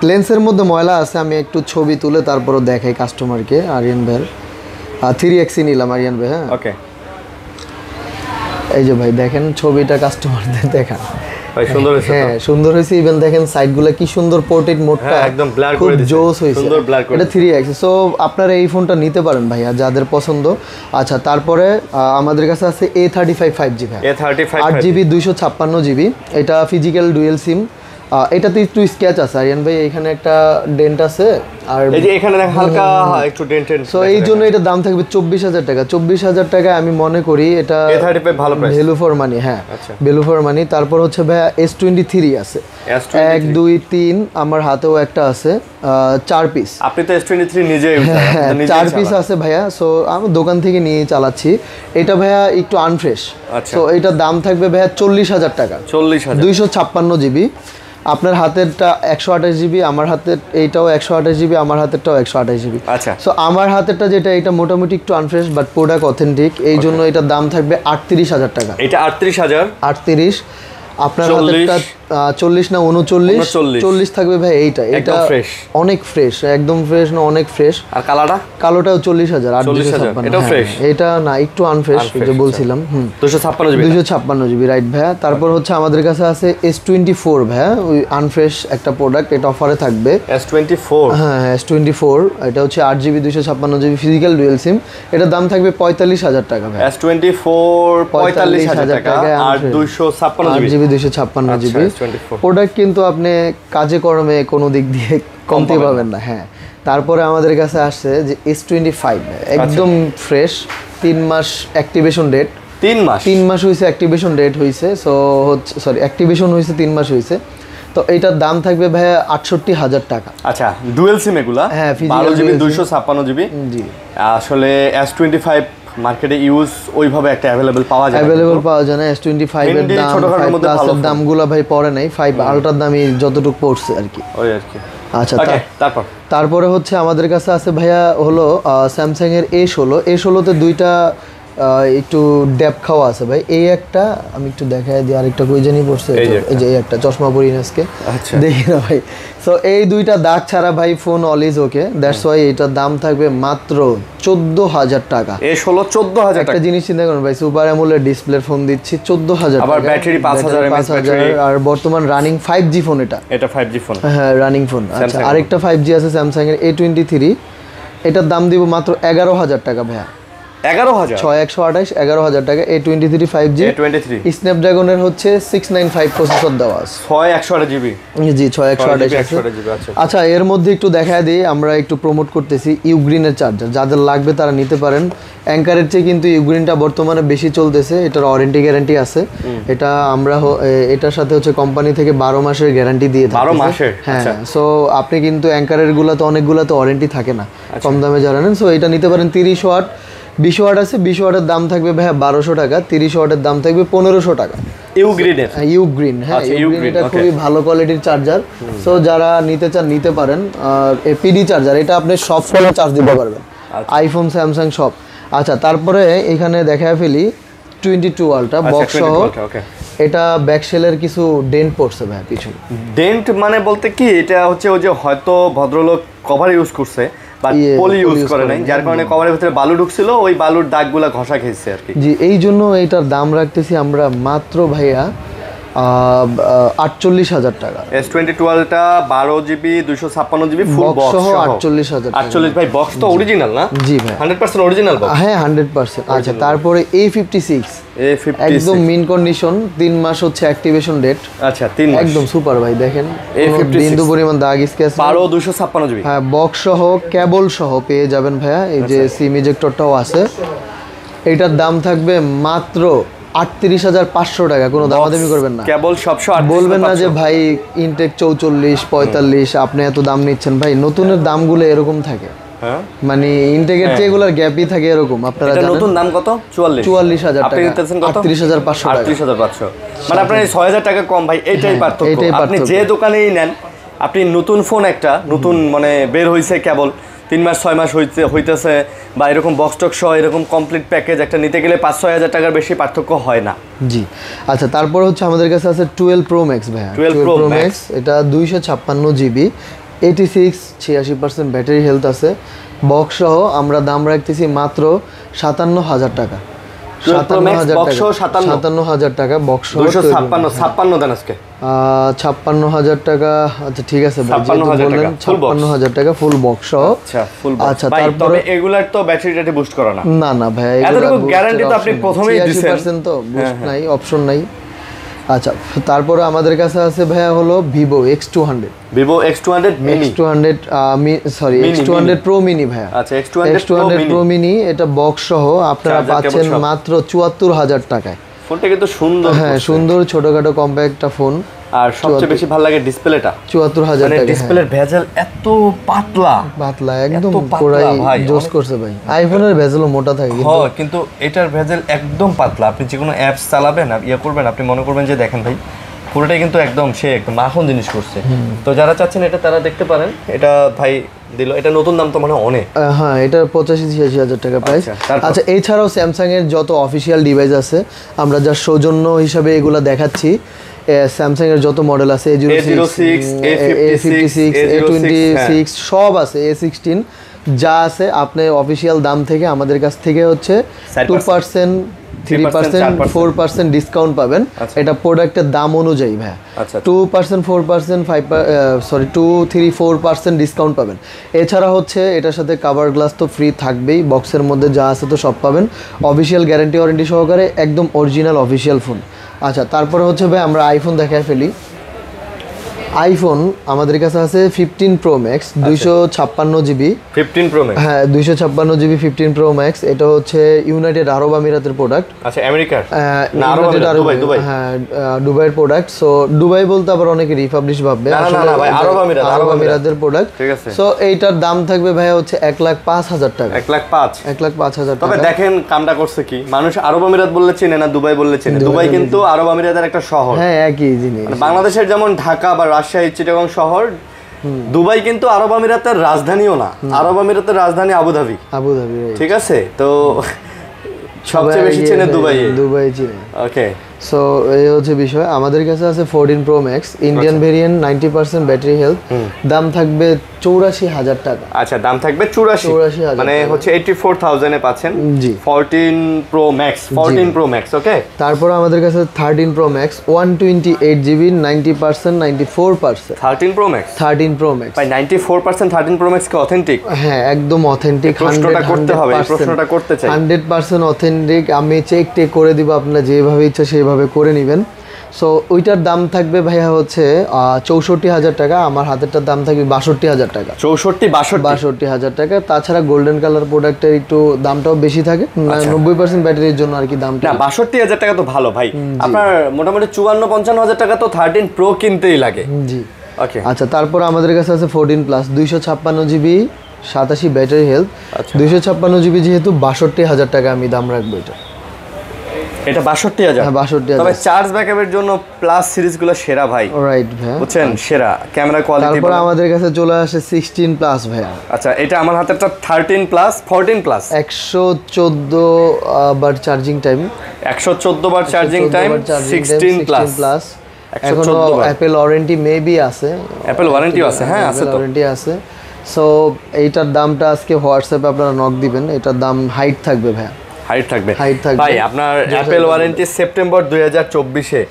লেন্সের মধ্যে ময়লা আছে, আমি একটু ছবি তুলে তারপরে দেখাই কাস্টমারকে। আরিয়ান ভাই 3x নিলাম আরিয়ান ভাই। হ্যাঁ ওকে, এই যে ভাই দেখেন ছবিটা কাস্টমারদের দেখান ভাই, সুন্দর হয়েছে। হ্যাঁ সুন্দর হয়েছে। ইভেন দেখেন সাইডগুলো কি সুন্দর, পোর্ট্রেট মোডটা একদম ব্লার করে দিয়েছে, জোস হয়েছে, সুন্দর ব্লার করে। এটা 3x। সো আপনারা এই ফোনটা নিতে পারেন ভাইয়া যাদের পছন্দ। আচ্ছা তারপরে আমাদের কাছে আছে A35 5G ভাই, 8GB 256GB। এটা ফিজিক্যাল ডুয়েল সিম। এটাতে একটু স্ক্র্যাচ আছে আরিয়ান ভাই, এখানে একটা ডেন্ট আছে, আর এই যে এখানে হালকা একটু ডেন্ট। সো এই জন্য এটা দাম থাকবে 24000 টাকা। 24000 টাকায় আমি মনে করি এটা A35 ভালো প্রাইস, ভ্যালু ফর মানি। হ্যাঁ ভ্যালু ফর মানি। তারপর হচ্ছে ভাইয়া S23 আছে, 1 2 3 আমার হাতেও একটা আছে, 4 পিস। আপনি তো S23 নিজেই 4 পিস আছে ভাইয়া। সো আমি দোকান থেকে নিয়ে চালাচ্ছি। এটা ভাইয়া একটু আনফ্রেশ। সো এটার দাম থাকবে ভাইয়া 40000 টাকা। 40000 256GB। আপনার হাতেরটা 128GB, আমার হাতের এইটাও 128GB, আমার হাতেরটাও 128GB। আচ্ছা। সো আমার হাতেরটা যেটা, এটা মোটামুটি একটু আনফ্রেশ বাট প্রোডাক্ট অথেন্টিক, এই জন্য এটার দাম থাকবে 38000 টাকা। এটা 38000। 38। আপনার হাতেরটা 40 না 39 থাকবে ভাই। এইটা অনেক ফ্রেশ, একদম ফ্রেশ না অনেক ফ্রেশ। আর কালোটাও 40000। এটাও ফ্রেশ, এটা না একটু আনফ্রেশ যে বলছিলাম। 256GB রাইট ভাইয়া। তারপর হচ্ছে আমাদের কাছে আছে S24 ভাইয়া, ওই আনফ্রেশ একটা প্রোডাক্ট, এটা অফারে থাকবে। S24, হ্যাঁ S24। এটা হচ্ছে 8GB 256GB ফিজিক্যাল ডুয়েল সিম। এটার দাম থাকবে 45000 টাকা ভাই। S24 45000 টাকা আর 256GB 256GB প্রোডাক্ট, কিন্তু আপনি কাজে কর্মে কোনো দিক দিয়ে কমতে পাবেন না। হ্যাঁ তারপরে আমাদের কাছে আসছে যে S25 একদম ফ্রেশ, 3 মাস অ্যাক্টিভেশন ডেট। 3 মাস হয়েছে অ্যাক্টিভেশন ডেট হয়েছে। সো হচ্ছে অ্যাক্টিভেশন হয়েছে 3 মাস হয়েছে। তো এটার দাম থাকবে ভাইয়া 68000 টাকা। আচ্ছা ডুয়েল সিম এগুলা? হ্যাঁ 12GB 256GB। জি আসলে S25 মার্কেটে ইউজ ওইভাবে একটা অ্যাভেলেবল পাওয়া যায় না। S25 এর দাম, ছোটখাটোর মধ্যে ভালো দামগুলো ভাই পড়ে নাই, 5 আলট্রার দামই যতটুকু পড়ছে আর কি, ওই আর কি। আচ্ছা তারপরে হচ্ছে আমাদের কাছে আছে ভাইয়া হলো স্যামসাং এর A16 তে দুইটা একটু ড্যাপ খাওয়া আছে ভাই। এই একটা আমি একটু দেখাই দিই, আরেকটা কই জানি পড়ছে, এই যে এই একটা চশমা পরি আজকে দেখি না ভাই। সো এই দুইটা দাগ ছাড়া ভাই phone all is okay, that's why এটার দাম থাকবে মাত্র 14000 টাকা। A16 14000 টাকা। একটা জিনিস চিন্তা করুন ভাই, সুপার অ্যামোলেড ডিসপ্লে ফোন দিচ্ছি 14000 টাকা, আবার ব্যাটারি 5000 mAh ব্যাটারি, আর বর্তমান রানিং 5G ফোন। এটা 5G ফোন, হ্যাঁ রানিং ফোন। আচ্ছা আরেকটা 5G আছে স্যামসাং এর A23, এটার দাম দিব মাত্র 11000 টাকা ভাইয়া। 11,000 6128 11,000 টাকা। A23 5G A23 স্ন্যাপড্রাগনের হচ্ছে 695 প্রসেসর দেওয়া আছে, 6128 জিবি। জি 6128 আছে। আচ্ছা এর মধ্যে একটু দেখায় দিই, আমরা একটু প্রমোট করতেছি ইউগ্রিনের চার্জার, যাদের লাগবে তারা নিতে পারেন। অ্যাঙ্কারের চেয়ে কিন্তু ইউগ্রিনটা বর্তমানে বেশি চলতেছে, এটার ওয়ারেন্টি গ্যারান্টি আছে। এটা আমরা এটার সাথে হচ্ছে কোম্পানি থেকে 12 মাসের গ্যারান্টি দিয়ে থাকে। 12 মাসের? হ্যাঁ, সো আপনি কিন্তু অ্যাঙ্কারের গুলাতে অনেকগুলাতে ওয়ারেন্টি থাকে না, কম দামে যারা নেন। সো এটা নিতে পারেন। 30 ওয়াট 20 ওয়াট আছে, 20 ওয়াটের দাম থাকবে ভাইয়া 1200 টাকা, 30 ওয়াটের দাম থাকবে 1500 টাকা। ইউগ্রিনের? ইউগ্রিন, হ্যাঁ ইউগ্রিন এটা খুবই ভালো কোয়ালিটির চার্জার। সো যারা নিতে চান নিতে পারেন। আর পিডি চার্জার, এটা আপনি সব ফোনে চার্জ দিতে পারবেন, আইফোন স্যামসাং সব। আচ্ছা তারপরে এখানে দেখায় ফেলি 22 আলট্রা বক্স সহ। এটা ব্যাকশেলের কিছু ডেন্ট পড়ছে ভাই পিছনে। ডেন্ট মানে বলতে কি, এটা হচ্ছে ওই যে হয়তো ভদ্রলোক কভার ইউজ করছে বা পলি ইউজ করে নাই, যার কারণে কভারের ভিতরে বালু ঢুকছিল, ওই বালুর দাগগুলা ঘষা খেয়েছে আর কি। জি এই জন্য এটার দাম রাখতেছি আমরা মাত্র ভাইয়া 48,000 টাকা। S22 টা 12 জিবি 256 জিবি ফুল বক্স সহ 48,000 টাকা। 48 ভাই, বক্স তো অরিজিনাল না? জি ভাই 100% অরিজিনাল বক্স। হ্যাঁ 100%। আচ্ছা তারপরে A56 একদম মিন কন্ডিশন, 3 মাস হচ্ছে অ্যাক্টিভেশন ডেট। আচ্ছা 3 মাস একদম সুপার ভাই, দেখেন বিন্দু পরিমাণ দাগ স্কেচ। 12 256 জিবি। হ্যাঁ বক্স সহ কেবল সহ পেয়ে যাবেন ভাইয়া। এই যে সিম ইজেক্টরটাও আছে। এটার দাম থাকবে মাত্র 38,500 টাকা। কোনো দামাদামি করবেন না, কেবল সবশো। বলবেন না যে ভাই ইনটেক 44 45 আপনি এত দাম নিচ্ছেন। ভাই নতুনের দামগুলো এরকম থাকে, মানে ইনটেকের চেয়ে এগুলোর গ্যাপই থাকে এরকম। আপনারা জানেন নতুন দাম কত? 44,000 টাকা। আপনি নিতেছেন কত? 38,500 টাকা। 38,500 মানে আপনার 6,000 টাকা কম ভাই, এইটাই পার্থক্য। আপনি যে দোকানেই নেন, আপনি নতুন ফোন একটা নতুন মানে বের হইছে কেবল 3 মাস 6 মাস হইতেছে বা এরকম বক্স টক সহ এরকম কমপ্লিট প্যাকেজ একটা নিতে গেলে 5-6 টাকার বেশি পার্থক্য হয় না। জি আচ্ছা তারপর হচ্ছে আমাদের কাছে আছে 12 প্রো ম্যাক্স ভাইয়া। 12 প্রো ম্যাক্স এটা 256 জিবি, 86% ব্যাটারি হেলথ আছে। বক্স সহ আমরা দাম রাখতেছি মাত্র 57,000 টাকা। 57,000 টাকা বক্স সহ। 256 দেন আজকে। 56,000 টাকা। আচ্ছা ঠিক আছে ভাই, 56,000 টাকা ফুল বক্স সহ। আচ্ছা ফুল বক্স। আচ্ছা তারপরে এগুলার তো ব্যাটারিটা বুস্ট করা না? না না ভাই, এতটুকু গ্যারান্টি তো আপনি প্রথমেই দিয়েছেন। 80% তো বুস্ট নাই, অপশন নাই। আচ্ছা তারপরে আমাদের কাছে আছে ভাইয়া হলো Vivo X200। Vivo X200 mini, X200 pro mini ভাইয়া। আচ্ছা X200 প্রো মিনি, এটা বক্স সহ আপনারা পাচ্ছেন মাত্র 74,000 টাকায়। ফোনটা কিন্তু সুন্দর, হ্যাঁ সুন্দর ছোটখাটো কম্প্যাক্ট একটা ফোন। আর সবচেয়ে বেশি ভালো লাগে ডিসপ্লেটা। 74,000 টাকা। ডিসপ্লের ভেজেল এত পাতলা একদম পুরাই জোস করছে ভাই। আইফোনের ভেজেলও মোটা থাকে কিন্তু এটার ভেজেল একদম পাতলা। আপনি যে কোনো অ্যাপস চালাবেন করবেন, আপনি মনে করবেন যে দেখেন ভাই পুরোটাই কিন্তু একদম সে একদম মাখন জিনিস করছে। তো যারা চাচ্ছেন এটা তারা দেখতে পারেন। এটা ভাই দিল, এটা নতুন দাম তো মানে অনেক। হ্যাঁ এটা 85-86,000 টাকা প্রাইস। আচ্ছা এছাড়াও স্যামসাং এর যত অফিসিয়াল ডিভাইস আছে আমরা যা সৌজন্য হিসাবে এগুলা দেখাচ্ছি। স্যামসাং এর যত মডেল আছে A06, A56, A26 সব আছে, A16 যা আছে আপনি অফিসিয়াল দাম থেকে আমাদের কাছ থেকে হচ্ছে 2%, 3%, 4% ডিসকাউন্ট পাবেন। এটা প্রোডাক্টের দাম অনুযায়ী ভাই। 2%, 4%, 2-3-4% ডিসকাউন্ট পাবেন। এছাড়া হচ্ছে এটার সাথে কাভার গ্লাস তো ফ্রি থাকবেই, বক্সের মধ্যে যা আছে তো সব পাবেন অফিসিয়াল গ্যারান্টি ওয়ারেন্টি সহকারে, একদম অরিজিনাল অফিসিয়াল ফোন। আচ্ছা তারপরে হচ্ছে ভাই আমরা আইফোন দেখায় ফেলি। আইফোন আমাদের কাছে আছে 15 pro max 256 GB. 15 pro max, হ্যাঁ 256 জিবি 15 প্রো ম্যাক্স। এটা হচ্ছে ইউনাইটেড আরব আমিরাতের প্রোডাক্ট। আচ্ছা আমেরিকার না দুবাই, হ্যাঁ দুবাইয়ের প্রোডাক্ট। সো দুবাই বলতে আবার অনেকে রিপাবলিশ ভাববে, আসলে ভাই আরব আমিরাতের প্রোডাক্ট। সো এইটার দাম থাকবে ভাই হচ্ছে 1,05,000 টাকা। 1,05,000 টাকা। তবে দেখেন কামটা করছে কি, মানুষ আরব আমিরাত বললে চেনে না, দুবাই বললে চেনে। দুবাই কিন্তু আরব আমিরাতের একটা শহর। হ্যাঁ একই জিনিস। বাংলাদেশের যেমন ঢাকা বা রাজশাহী, চিটাগং শহর, দুবাই কিন্তু আরব আমিরাতের রাজধানীও না। আরব আমিরাতের রাজধানী আবুধাবি। ঠিক আছে, তো সবচেয়ে বেশি চেনে দুবাই চেনে। ওকে, সো এই হচ্ছে বিষয়। আমাদের কাছে আছে 14 pro max Indian variant, 90% battery health. দাম থাকবে 84,000 টাকা। আচ্ছা, দাম থাকবে 84,000 মানে হচ্ছে 84,000 এ পাচ্ছেন জি 14 Pro Max 14 Pro Max। ওকে, তারপর আমাদের কাছে 13 Pro Max 128GB 90% 94%। 13 Pro Max 13 Pro Max ভাই 94% 13 Pro Max কি অথেন্টিক? হ্যাঁ একদম অথেন্টিক। প্রশ্নটা করতে হবে, এই প্রশ্নটা করতে চাই। 100% অথেন্টিক। আমি চেক করে দিব, আপনারা যেভাবে ইচ্ছা সেইভাবে করে নেবেন। সো ওইটার দাম থাকবে ভাইয়া হচ্ছে 64,000 টাকা। আমার হাতেরটার দাম থাকবে 62,000 টাকা। 62,000 টাকা। তাছাড়া গোল্ডেন কালার প্রোডাক্টের একটু দামটাও বেশি থাকে, 90% ব্যাটারির জন্য আর কি দামটা। না 62,000 টাকা তো ভালো ভাই। আপনার মোটামুটি 54-55,000 টাকা তো 13 Pro কিনতেই লাগে। জি ওকে, আচ্ছা। তারপর আমাদের কাছে আছে 14 plus 256GB 87 battery health. 256GB যেহেতু 62,000 টাকা আমি দাম রাখবো এটা। এটা 62,000? হ্যাঁ 62,000। তবে চার্জ ব্যাকআপের জন্য প্লাস সিরিজগুলো সেরা ভাই। রাইট ভাই, বুঝছেন, সেরা ক্যামেরা কোয়ালিটি। তারপর আমাদের কাছে চলে আসে 16 প্লাস ভাইয়া। আচ্ছা, এটা আমার হাতেরটা 13 প্লাস 14 প্লাস 114 বার চার্জিং টাইম, 114 বার চার্জিং টাইম 16 প্লাস। এখনো অ্যাপল ওয়ারেন্টি মেবি আছে, অ্যাপল ওয়ারেন্টিও আছে। হ্যাঁ আছে তো, ওয়ারেন্টি আছে। সো এইটার দামটা আজকে হোয়াটসঅ্যাপে আপনারা নক দিবেন। এটার দাম হাইট থাকবে ভাইয়া, হাইট থাকবে থাকবে ভাই। আপনার অ্যাপল ওয়ারেন্টি সেপ্টেম্বর 2024-এ,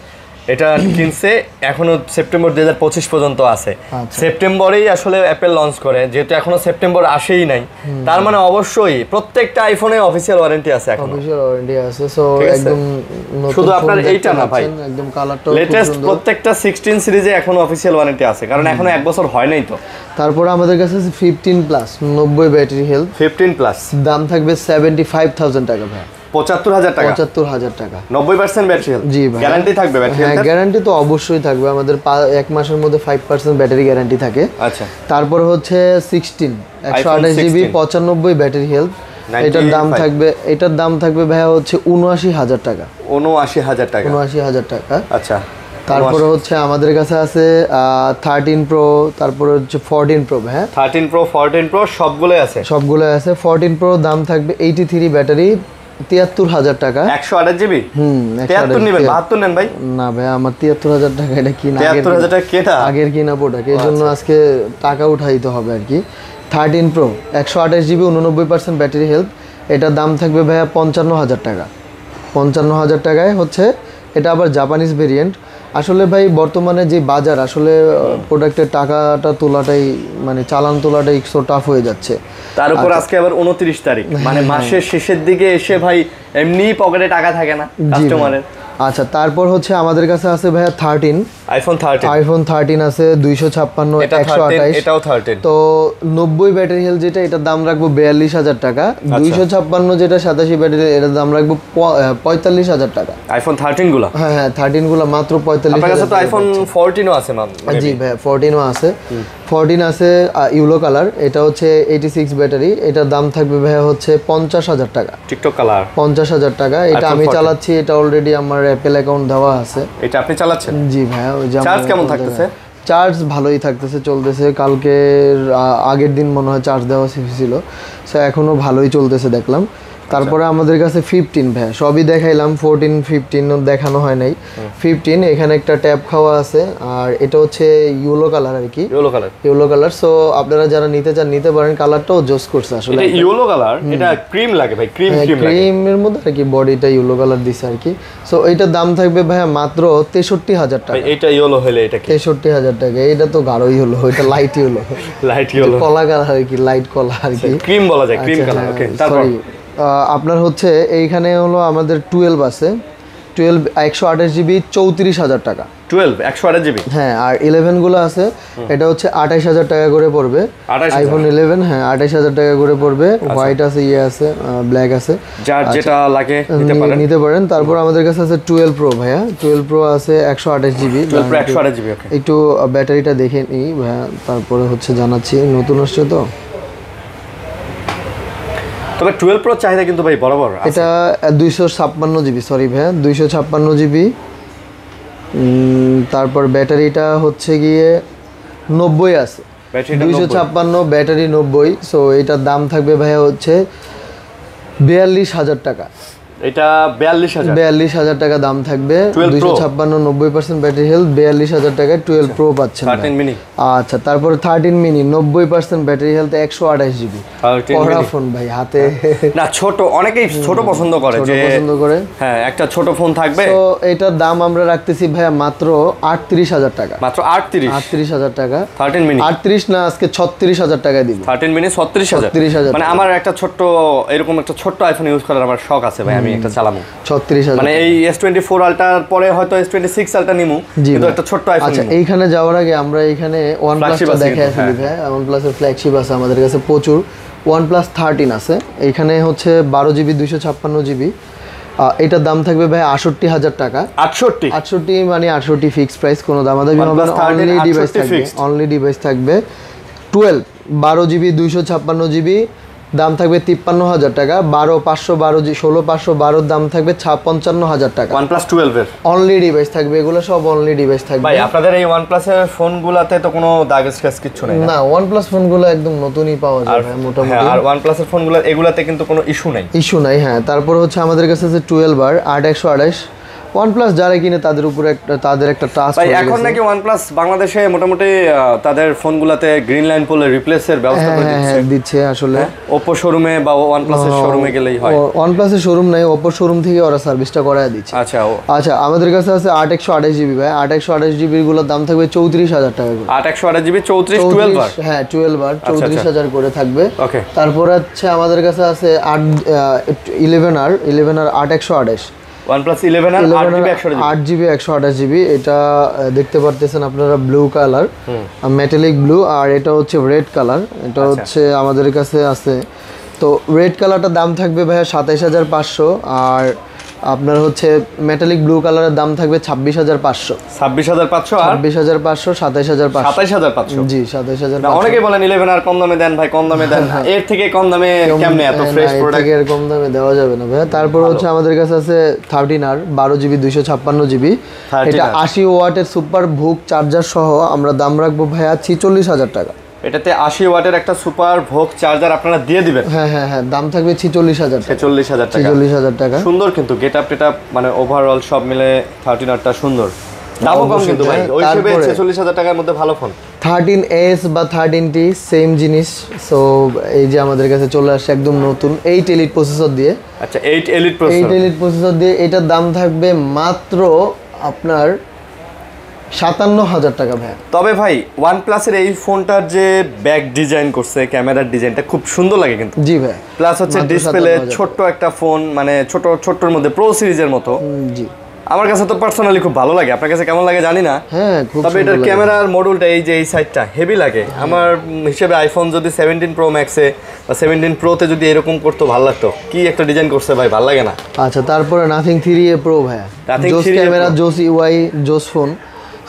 এটা কিনছে এখনো সেপ্টেম্বর 2025 পর্যন্ত আছে। সেপ্টেম্বরেই আসলে অ্যাপল লঞ্চ করে, যেহেতু এখনো সেপ্টেম্বর আসেই নাই, তার মানে অবশ্যই প্রত্যেকটা আইফোনে অফিশিয়াল ওয়ারেন্টি আছে। এখন অফিশিয়াল ওয়ারেন্টি আছে। সো একদম শুধু আপনার এইটা না ভাই, একদম কালারটাও লেটেস্ট প্রত্যেকটা 16 সিরিজে এখনো অফিশিয়াল ওয়ারেন্টি আছে, কারণ এখনো 1 বছর হয় নাই তো। তারপর আমাদের কাছে আছে 15 প্লাস 90 ব্যাটারি হেলথ 15 প্লাস, দাম থাকবে 75,000 টাকা ভাই। 75,000 টাকা, 75,000 টাকা, 90% ব্যাটারি হেলথ। জি ভাই, গ্যারান্টি থাকবে ব্যাটারি হেলথ? হ্যাঁ গ্যারান্টি তো অবশ্যই থাকবে। আমাদের 1 মাসের মধ্যে 5% ব্যাটারি গ্যারান্টি থাকে। আচ্ছা, তারপর হচ্ছে 16 128GB 95 ব্যাটারি হেলথ। এটার দাম থাকবে ভাইয়া হচ্ছে 79,000 টাকা। 79,000 টাকা, 79,000 টাকা। আচ্ছা। তারপরে হচ্ছে আমাদের কাছে আছে 13 প্রো, তারপরে হচ্ছে 14 প্রো। হ্যাঁ 13 প্রো 14 প্রো সবগুলোই আছে, সবগুলোই আছে। 14 প্রো দাম থাকবে 83 ব্যাটারি 73,000 টাকা। 128GB 73 নেবেন? 72 নেন ভাই। না ভাই, আমার 73,000 টাকা এটা কিনা, 73,000 টাকা কেনা, আগের কিনা প্রোডাক্ট, এই জন্য আজকে টাকা উঠাইতে হবে আর কি। 13 প্রো 128GB 89% ব্যাটারি হেলথ, এটার দাম থাকবে ভাইয়া 55,000 টাকা। 55,000 টাকায় হচ্ছে এটা, আবার জাপানিজ ভেরিয়েন্ট। আসলে ভাই বর্তমানে যে বাজার, আসলে প্রোডাক্টের টাকাটা তোলাটাই, মানে চালান তোলাটাই একটু টাফ হয়ে যাচ্ছে। তার উপর আজকে আবার 29 তারিখ, মানে মাসের শেষের দিকে এসে ভাই এমনি পকেটে টাকা থাকে না কাস্টমারের। আচ্ছা, তারপর হচ্ছে আমাদের কাছে আছে ভাইয়া 13 আইফোন 13 আছে 256 128, এটাও 13। তো 90 ব্যাটারি হেলথ যেটা, এটার দাম রাখবো 42,000 টাকা। 256 যেটা 87 ব্যাটারি, এটার দাম রাখবো 45,000 টাকা। আইফোন 13 গুলো? হ্যাঁ 13 গুলো মাত্র 45,000। আপনার কাছে তো আইফোন 14ও আছে ম্যাম? জি ভাই 14ও আছে। 14 আছে ইউলো কালার, এটা হচ্ছে 86 ব্যাটারি, এটার দাম থাকবে ভাইয়া হচ্ছে 50,000 টাকা। টিকটক কালার 50,000 টাকা। এটা আমি চালাচ্ছি, এটা অলরেডি আমার অ্যাপল অ্যাকাউন্ট দেওয়া আছে। এটা আপনি চালাচ্ছেন? জি ভাইয়া। ওই যে চার্জ কেমন থাকতেছে? চার্জ ভালোই থাকতেছে, চলতেছে। কালকের আগের দিন মনে হয় চার্জ দেওয়া ছিল, সো এখনো ভালোই চলতেছে দেখলাম। তারপরে আমাদের কাছে 15 ভাইয়া, সবই দেখাইলাম, 14 15 দেখানো হয় নাই। 15 এখানে একটা ট্যাব খাওয়া আছে, আর এটা হচ্ছে ইয়েলো কালার আর কি, ইয়েলো কালার। সো আপনারা যারা নিতে চান নিতে পারেন, কালারটাও জোস করছে আসলে। এটা ইয়েলো কালার, এটা ক্রিম লাগে ভাই, ক্রিম লাগে, ক্রিমের মধ্যে আর কি, বডিটা ইয়েলো কালার দিছে আর কি। সো এইটার দাম থাকবে ভাইয়া মাত্র 63,000 টাকা। এটা ইয়েলো হলে এটা কি 63,000 টাকা? এটা তো গাঢ়ই হলো, এটা লাইট ইয়েলো, লাইট ইয়েলো, কলা কালার আর কি, লাইট কলা আর কি, ক্রিম বলা যায়, ক্রিম কালার। ওকে, তারপর আপনার হচ্ছে এইখানে হলো আমাদের 12 আছে, 12 128GB 34,000 টাকা। 12 128GB? হ্যাঁ, আর 11 গুলো আছে, এটা হচ্ছে 28,000 টাকা করে পড়বে। আইফোন 11 হ্যাঁ 28,000 টাকা করে পড়বে। হোয়াইট আছে, ইয়ে আছে, ব্ল্যাক আছে, যার যেটা লাগে নিতে পারেন। তারপর আমাদের কাছে আছে 12 প্রো ভাইয়া, 12 প্রো আছে 128GB। 12 pro 128GB। ওকে, একটু ব্যাটারিটা দেখে নিই ভাইয়া, তারপরে হচ্ছে জানাচ্ছি, নতুন আসছে তো। তবে 12 প্রো চাহিদা কিন্তু ভাই বরাবর আছে। এটা 256GB, সরি ভাইয়া 256GB। তারপর ব্যাটারিটা হচ্ছে গিয়ে 90 আছে, 256 ব্যাটারি 90। সো এটার দাম থাকবে ভাইয়া হচ্ছে 42,000 টাকা। এটা 42,000 টাকা দাম থাকবে, 256 90% ব্যাটারি হেলথ, 42,000 টাকায় 12 প্রো পাচ্ছেন। 13 মিনি। আচ্ছা, তারপরে 13 মিনি 90% ব্যাটারি হেলথ, 128 জিবি পড়া ফোন ভাই হাতে। না ছোট, অনেকেই ছোট পছন্দ করে, যে পছন্দ করে, হ্যাঁ একটা ছোট ফোন থাকবে। তো এটার দাম আমরা রাখতেছি ভাইয়া মাত্র 38,000 টাকা। মাত্র 38,000 টাকা। 13 মিনি 38 না, আজকে 36,000 টাকায় দিব। 13 মিনি 36,000। মানে আমার একটা ছোট্ট এরকম একটা ছোট্ট আইফোন ইউজ করার আমার শখ আছে ভাই, আমি একটা চালামু। 36,000 মানে এই S24 আলটার পরে হয়তো S26 আলটা নিমু, কিন্তু একটা ছোট্ট আইফোন। আচ্ছা, এইখানে যাওয়ার আগে আমরা এখানে OnePlus-টা দেখাই ফেলি ভাই। OnePlus-এর ফ্ল্যাগশিপ আছে আমাদের কাছে প্রচুর। OnePlus 13 আছে, এইখানে হচ্ছে 12 জিবি 256 জিবি। এটার দাম থাকবে ভাই 68,000 টাকা। 68 মানে 68 ফিক্সড প্রাইস, কোনো দামাদামি হবে না। অনলি ডিভাইস থাকবে, অনলি ডিভাইস থাকবে 12 জিবি 256 জিবি, দাম থাকবে 53,000 টাকা। 16,512 দাম থাকবে 55,000 টাকা। OnePlus 12 এর অনলি ডিভাইস থাকবে, এগুলো সব অনলি ডিভাইস থাকবে ভাই। আপনাদের এই OnePlus এর ফোনগুলোতে তো কোনো দাগ স্ক্র্যাচ কিছু নেই না? OnePlus ফোনগুলো একদম নতুনই পাওয়া যায় ভাই মোটামুটি। আর OnePlus এর ফোনগুলো এগুলাতে কিন্তু কোনো ইস্যু নাই। হ্যাঁ, তারপর হচ্ছে আমাদের কাছে আছে 12 আর 8128। OnePlus যারা কিনে তাদের উপরে তাদের একটা টাস্ক ভাই। এখন নাকি OnePlus বাংলাদেশে মোটামুটি তাদের ফোনগুলোতে গ্রিন লাইন পোলে রিপ্লেসের ব্যবস্থা করে দিচ্ছে আসলে। Oppo শোরুমে বা OnePlus এর শোরুমে গেলেই হয়। OnePlus এর শোরুম নাই, Oppo শোরুম থেকে ওরা সার্ভিসটা করায় দিচ্ছে। আচ্ছা, আমাদের কাছে আছে 8128 জিবি ভাই। 8128 জিবির গুলোর দাম থাকবে 34,000 টাকা করে। 8128 জিবি 12 বার। হ্যাঁ 12 বার 34,000 করে থাকবে। তারপর হচ্ছে আমাদের কাছে আছে 11 আর 8128। OnePlus 11 আর 8 জিবি 128 জিবি। এটা দেখতে পারতেছেন আপনারা, ব্লু কালার, মেটালিক ব্লু, আর এটা হচ্ছে রেড কালার। এটা হচ্ছে আমাদের কাছে আছে। তো রেড কালারটার দাম থাকবে ভাইয়া 27,500, আর আপনার হচ্ছে মেটালিক ব্লু কালারের দাম থাকবে 26,500। 26,500 আর 26,500 27,500। 27,500 জি 27,500। অনেকে বলেন 11 আর কম দামে দেন ভাই, কম দামে দেন। এর থেকে কম দামে কেমনে এত ফ্রেশ প্রোডাক্ট? এর কম দামে দেওয়া যাবে না ভাই। তারপর হচ্ছে আমাদের কাছে আছে 13 আর 12 জিবি 256 জিবি। এটা 80 ওয়াটের সুপার ভোগ চার্জার সহ আমরা দাম রাখবো ভাইয়া 46,000 টাকা। এটাতে 80 ওয়াটের একটা সুপার ভোগ চার্জার আপনারা দিয়ে দিবেন। হ্যাঁ, দাম থাকবে 46,000 টাকা। 46,000 টাকা। সুন্দর কিন্তু গেটআপ টেটআপ মানে ওভারঅল সব মিলে 13 আরটা সুন্দর, দামও কম কিন্তু ভাই। ওই হিসেবে 46,000 টাকার মধ্যে ভালো ফোন। 13S বা 13T সেম জিনিস। সো এই যে আমাদের কাছে চলে আসছে একদম নতুন 8 এলিট প্রসেসর দিয়ে। আচ্ছা 8 এলিট প্রসেসর দিয়ে এটার দাম থাকবে মাত্র আপনার 57,000 টাকা ভাই। তবে ভাই OnePlus এর এই ফোনটার যে ব্যাক ডিজাইন করছে, ক্যামেরার ডিজাইনটা খুব সুন্দর লাগে কিন্তু। জি ভাই। প্লাস হচ্ছে ডিসপ্লে ছোট্ট একটা ফোন, মানে ছোট্টর মধ্যে প্রো সিরিজের মতো। জি, আমার কাছে তো পার্সোনালি খুব ভালো লাগে। আপনার কাছে কেমন লাগে জানি না। হ্যাঁ, তবে এটার ক্যামেরার মডুলটা এই যে এই সাইডটা হেভি লাগে আমার হিসেবে। আইফোন যদি 17 প্রো ম্যাক্সে বা 17 প্রোতে যদি এরকম করতো ভালো লাগতো। কি একটা ডিজাইন করছে ভাই, ভালো লাগে না? আচ্ছা, তারপরে নাথিং 3A প্রো ভাই, জোস ক্যামেরা, জোস ইউআই, জোস ফোন।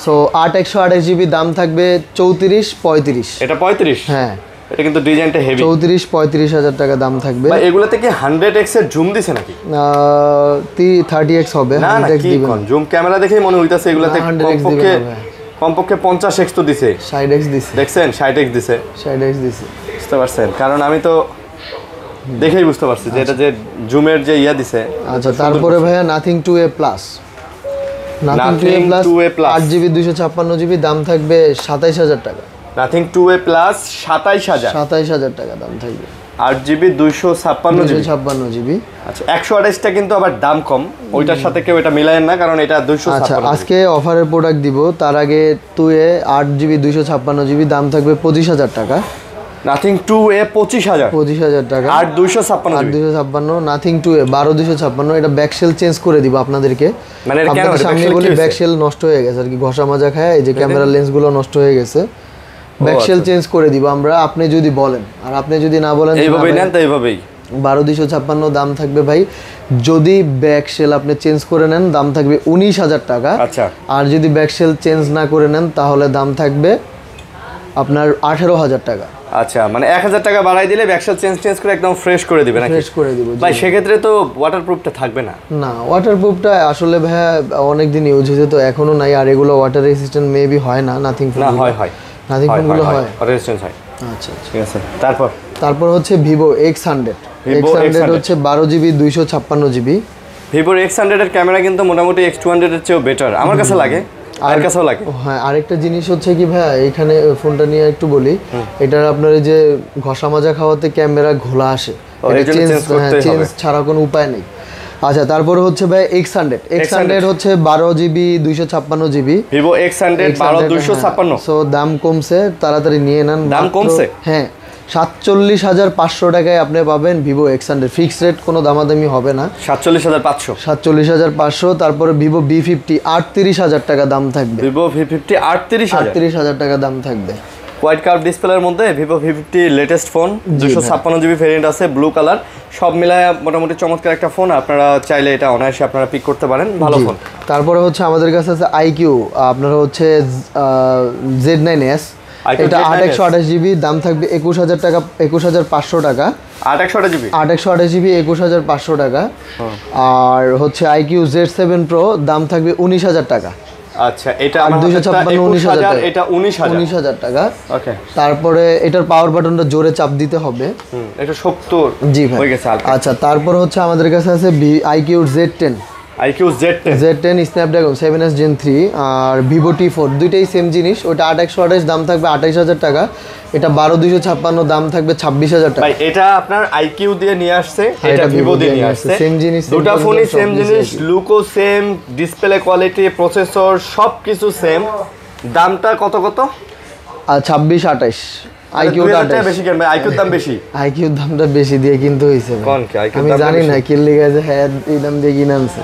সো 8 জিবি, দাম থাকবে 34-35। এটা 35? হ্যাঁ, এটা কিন্তু ডিজাইনটা হেভি। 34-35,000 টাকা দাম থাকবে। ভাই এগুলাতে কি 100x এর জুম দিছে নাকি? 30x হবে। 100x দিবেন জুম ক্যামেরা দেখেই মনে হইতাছে এগুলাতে কমপক্ষে 50x তো দিছে। 60x দিছে, দেখছেন? 60x দিছে। বুঝতে পারছেন? কারণ আমি তো দেখেই বুঝতে পারছি যে এটা যে জুমের যে ইয়া দিছে। আচ্ছা, তারপরে ভাইয়া nothing 2A plus. Nothing 2A plus 8 GB 256 GB, দাম থাকবে 27,000 টাকা। নাথিং 2A প্লাস 27,000 টাকা দাম থাকবে। 8 জিবি 256 জিবি। আচ্ছা, 128টা কিন্তু আবার দাম কম, ওইটার সাথে কেউ এটা মিলায়েন না, কারণ এটা 256। আচ্ছা, আজকে অফারের প্রোডাক্ট দিব, তার আগে 2A 8 জিবি 256 জিবি, দাম থাকবে 25,000 টাকা। নাথিং 2A 25,000 টাকা। 8 256 নাথিং 2A 12 256। এটা ব্যাকশেল চেঞ্জ করে দিব আপনাদেরকে। মানে আপনাদের সামনে বলি ব্যাকশেল নষ্ট হয়ে গেছে আর কি, ঘষা মাজা খায়, এই যে ক্যামেরা লেন্সগুলো নষ্ট হয়ে গেছে, ব্যাকশেল চেঞ্জ করে দিব আমরা, আপনি যদি বলেন। আর আপনি যদি না বলেন, এইভাবেই নেন তো এইভাবেই। 12 256 দাম থাকবে ভাই। যদি ব্যাকশেল আপনি চেঞ্জ করে নেন, দাম থাকবে 19,000 টাকা। আচ্ছা, আর যদি ব্যাকশেল চেঞ্জ না করে নেন, তাহলে দাম থাকবে আপনার 18,000 টাকা। আচ্ছা, মানে 1,000 টাকা বাড়াই দিলে ব্যাকশেল চেঞ্জ করে একদম ফ্রেশ করে দিবেন নাকি? ফ্রেশ করে দিব ভাই। সেক্ষেত্রে তো ওয়াটারপ্রুফটা থাকবে না? না, ওয়াটারপ্রুফটা আসলে ভাই অনেক দিন ইউজ হয়েছে তো এখনো নাই। আর এগুলো ওয়াটার রেজিস্ট্যান্ট মেবি হয় না। নাথিং ফোন হয় নাথিং ফোনগুলো হয়, ওয়াটার রেজিস্ট্যান্ট হয়। আচ্ছা, ঠিক আছে। তারপর হচ্ছে ভিভো X100 হচ্ছে 12 জিবি 256 জিবি, ভিভোর X100 এর ক্যামেরা কিন্তু মোটামুটি X200 এর চেয়েও বেটার আমার কাছে লাগে, আর কাছেও লাগে। হ্যাঁ, আরেকটা জিনিস হচ্ছে কি ভাইয়া, এখানে ফোনটা নিয়ে একটু বলি, এটার আপনার এই যে ঘষা মাজা খাওয়াতে ক্যামেরা ঘোলা আসে, চেঞ্জ ছাড়া কোনো উপায় নেই। আচ্ছা, তারপরে হচ্ছে ভাই X100 হচ্ছে 12GB 256GB Vivo X100 12 256। So দাম কমছে, তাড়াতাড়ি নিয়ে নেন। দাম কমছে? হ্যাঁ, 47,500 টাকায় আপনি পাবেন ভিভো X100, ফিক্সড রেট, কোনো দামাদামি হবে না। 47,500 47,500। তারপরে ভিভো V50 38,000 টাকা দাম থাকবে। ভিভো V50 38,000 টাকা দাম থাকবে। হোয়াইট কার্ভ ডিসপ্লের মধ্যে Vivo V50 latest phone, 256GB variant আছে, ব্লু কালার, সব মিলায় মোটামুটি চমৎকার একটা ফোন। আপনারা চাইলে এটা অনায়াসে আপনারা পিক করতে পারেন, ভালো ফোন। তারপরে হচ্ছে আমাদের কাছে আছে IQ, আপনারা হচ্ছে Z9s, এটা 8/128GB, দাম থাকবে 21,000 টাকা, 21,500 টাকা। 8/128GB 21,500 টাকা। আর হচ্ছে IQ Z7 Pro, দাম থাকবে 19,000 টাকা। আচ্ছা, এটা আমার 256 এটা 19,000 টাকা। ওকে, তারপরে এটার পাওয়ার বাটনটা জোরে চাপ দিতে হবে, এটা 70 জি ভাই হয়ে গেছে। আচ্ছা, তারপর হচ্ছে আমাদের কাছে আছে IQ Z10 Snapdragon 7s Gen 3 আর ভিভো T4, দুইটাই সেম জিনিস। ওটা 8/128, দাম থাকবে 28,000 টাকা। এটা 12,256, দাম থাকবে 26,000 টাকা। ভাই এটা আপনার IQ দিয়ে নিয়ে আসছে, এটা ভিভো দিয়ে নিয়ে আসছে, সেম জিনিস, দুটো ফোনই সেম জিনিস, লুকও সেম, ডিসপ্লে কোয়ালিটি, প্রসেসর সবকিছু সেম। দামটা কত 26-28। IQ বেশি কেন ভাই? IQ দাম বেশি, IQ দামটা বেশি দিয়ে কিনতে হইছে কোন কি IQ আমি জানি না কি লিখে আছে, হ্যাঁ এই দাম দিয়ে কিনে আনছে।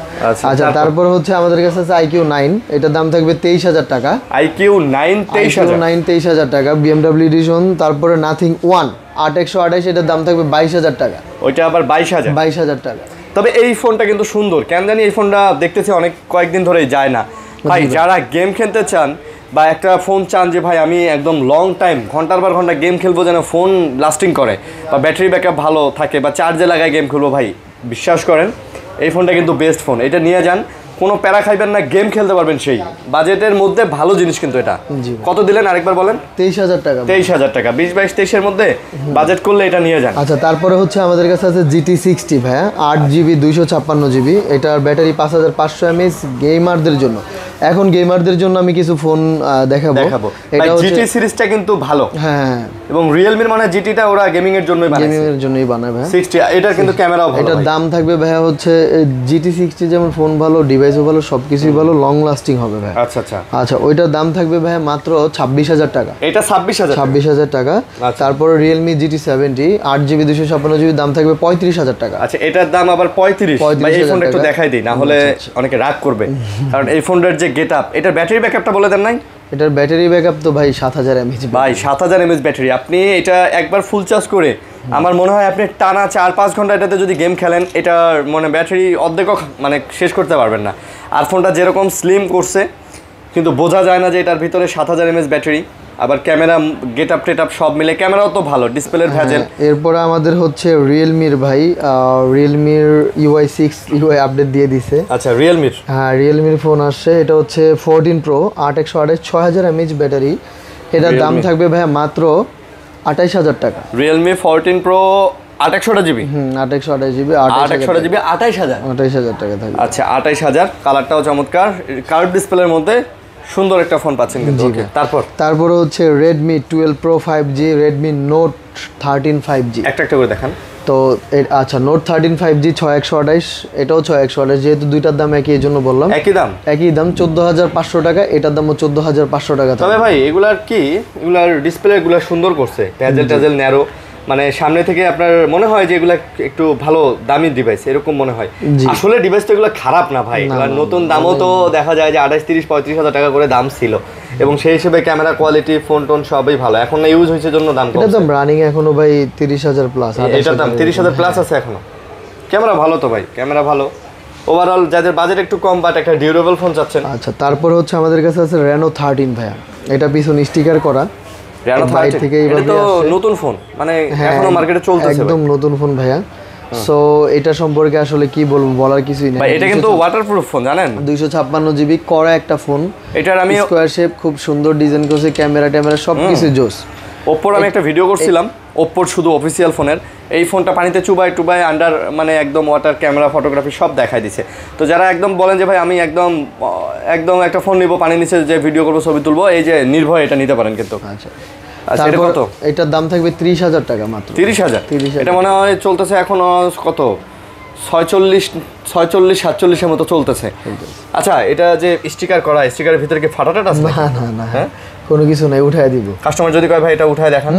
আচ্ছা, তারপর হচ্ছে আমাদের কাছে আছে IQ 9, এটার দাম থাকবে 23,000 টাকা। IQ 9 23,000 টাকা, BMW এডিশন। তারপরে নাথিং 1 8/128, এটার দাম থাকবে 22,000 টাকা। ওইটা আবার 22,000 টাকা। তবে এই ফোনটা কিন্তু সুন্দর, কেন জানি এই ফোনটা দেখতেছি অনেক কয়েকদিন ধরেই যায় না ভাই। যারা গেম খেলতে চান বা একটা ফোন চান যে ভাই আমি একদম লং টাইম ঘন্টার পর ঘন্টা গেম খেলবো, যেন ফোন লাস্টিং করে বা ব্যাটারি ব্যাকআপ ভালো থাকে বা চার্জে লাগায় গেম খেলবো, ভাই বিশ্বাস করেন এই ফোনটা কিন্তু বেস্ট ফোন। এটা নিয়ে যান, কোনো প্যারা খাইবেন না, গেম খেলতে পারবেন সেই বাজেটের মধ্যে, ভালো জিনিস কিন্তু এটা। কত দিলেন আরেকবার বলেন? 23,000 টাকা। 23,000 টাকা, 20-22-23 মধ্যে বাজেট করলে এটা নিয়ে যান। আচ্ছা, তারপরে হচ্ছে আমাদের কাছে আছে GT60 ভাইয়া, 8GB 256GB, এটার ব্যাটারি 5,500 mAh, গেমারদের জন্য। এখন গেমারদের জন্য আমি কিছু ফোন দেখাবো। এটা GT সিরিজটা কিন্তু ভালো, হ্যাঁ, এবং রিয়েলমির মানে জিটিটা ওরা গেমিং এর জন্যই বানায়, গেমিং এর জন্যই বানায় ভাই। 60 এটা কিন্তু ক্যামেরাও ভালো। এটার দাম থাকবে ভাইয়া হচ্ছে GT60, যেমন ফোন ভালো, ডিভাইসও ভালো, সবকিছুই ভালো, লং লাস্টিং হবে ভাই। আচ্ছা, ওইটার দাম থাকবে ভাইয়া মাত্র 26,000 টাকা। এটা 26,000 টাকা। তারপরে রিয়েলমি GT70 8GB 256GB, দাম থাকবে 35,000 টাকা। আচ্ছা, এটার দাম আবার 35। ভাই এই ফোনটা একটু দেখাই দিই, না হলে অনেকে রাগ করবে, কারণ এই ফোনটার যে গেটআপ, এটার ব্যাটারি ব্যাকআপটা বলে দেন নাই? এটার ব্যাটারি ব্যাকআপ তো ভাই 7,000 mAh ভাই, 7,000 mAh ব্যাটারি। আপনি এটা একবার ফুল চার্জ করে আমার মনে হয় আপনি টানা 4-5 ঘন্টা এটাতে যদি গেম খেলেন, এটার মানে ব্যাটারি অর্ধেকও মানে শেষ করতে পারবেন না। আর ফোনটা যেরকম স্লিম করছে, কিন্তু বোঝা যায় না যে এটার ভিতরে 7,000 mAh ব্যাটারি। আবার ক্যামেরা গেটআপ টেটআপ সব মিলে ক্যামেরাও তো ভালো, ডিসপ্লের ভেজেল। এরপরে আমাদের হচ্ছে রিয়েলমির ভাই, রিয়েলমির UI আপডেট দিয়ে দিছে। আচ্ছা, রিয়েলমির, হ্যাঁ রিয়েলমির ফোন আসছে, এটা হচ্ছে 14 Pro 8/128 6000 mAh ব্যাটারি। এটার দাম থাকবে ভাই মাত্র 28,000 টাকা। Realme 14 Pro 8/128GB, 8/128GB 8/128GB 28,000 টাকা থাকবে। আচ্ছা, 28,000। কালারটাও চমৎকার, কার্ভ ডিসপ্লের মধ্যে সুন্দর একটা ফোন পাচ্ছেন কিন্তু। তারপরে হচ্ছে Redmi 12 Pro 5G, Redmi Note 13 5G, একটা করে দেখান তো। আচ্ছা, Note 13 5G 6/128, এটাও 6/128, যেহেতু দুইটার দাম একই, এই জন্য বললাম একই দাম 14,500 টাকা, এটার দামও 14,500 টাকা। তবে ভাই এগুলার ডিসপ্লে গুলা সুন্দর করছে, ট্যাজেল ন্যারো, মানে সামনে থেকে আপনার মনে হয় যে এগুলা একটু ভালো দামি ডিভাইস এরকম মনে হয়। আসলে ডিভাইসটা এগুলো খারাপ না ভাই, নতুন দামও তো দেখা যায় যে 28-30-35,000 টাকা করে দাম ছিল, এবং সেই হিসেবে ক্যামেরা কোয়ালিটি, ফোন টোন সবই ভালো। এখন ইউজ হয়েছে জন্য দাম কম। এটা তো রানিং এখনো ভাই 30,000 প্লাস, এটার দাম 30,000 প্লাস আছে এখনো। ক্যামেরা ভালো তো ভাই, ক্যামেরা ভালো ওভারঅল, যাদের বাজেট একটু কম বাট একটা ডিউরেবল ফোন চাচ্ছেন। আচ্ছা, তারপর হচ্ছে আমাদের কাছে আছে Reno 13 ভাইয়া, এটা পিছন স্টিকার করা। Reno 13 থেকে এটা তো নতুন ফোন, মানে এখনো মার্কেটে চলতেছে, একদম নতুন ফোন ভাইয়া। সো এটা সম্পর্কে আসলে কি বলবো, বলার কিছুই নেই। ভাই এটা কিন্তু ওয়াটারপ্রুফ ফোন, জানেন? 256GB করা একটা ফোন, এটার আমি স্কয়ার শেপ, খুব সুন্দর ডিজাইন করছে, ক্যামেরা সবকিছু জোস। ওপ্পোর আমি একটা ভিডিও করছিলাম, ওপ্পোর শুধু অফিসিয়াল ফোনের। এই ফোনটা পানিতে চুবায় টুবায় আন্ডার মানে একদম ওয়াটার ক্যামেরা ফটোগ্রাফি সব দেখাই দিছে। তো যারা একদম বলেন যে ভাই আমি একদম একদম একটা ফোন নিব পানির নিচে যে ভিডিও করবো ছবি তুলবো, এই যে নির্ভয় এটা নিতে পারেন কিন্তু। আচ্ছা আচ্ছা এটা কত? এটার দাম থাকবে 30,000 টাকা মাত্র। 30,000? এটা মনে হয় চলতেছে এখন কত 46-47 মতো চলতেছে। আচ্ছা এটা যে স্টিকার করা, স্টিকারের ভিতরে কি ফাটাটা আছে? না না না, হ্যাঁ কোনো কিছু নাই, উঠায় দিব। কাস্টমার যদি কয় ভাই এটা উঠায় দেখান,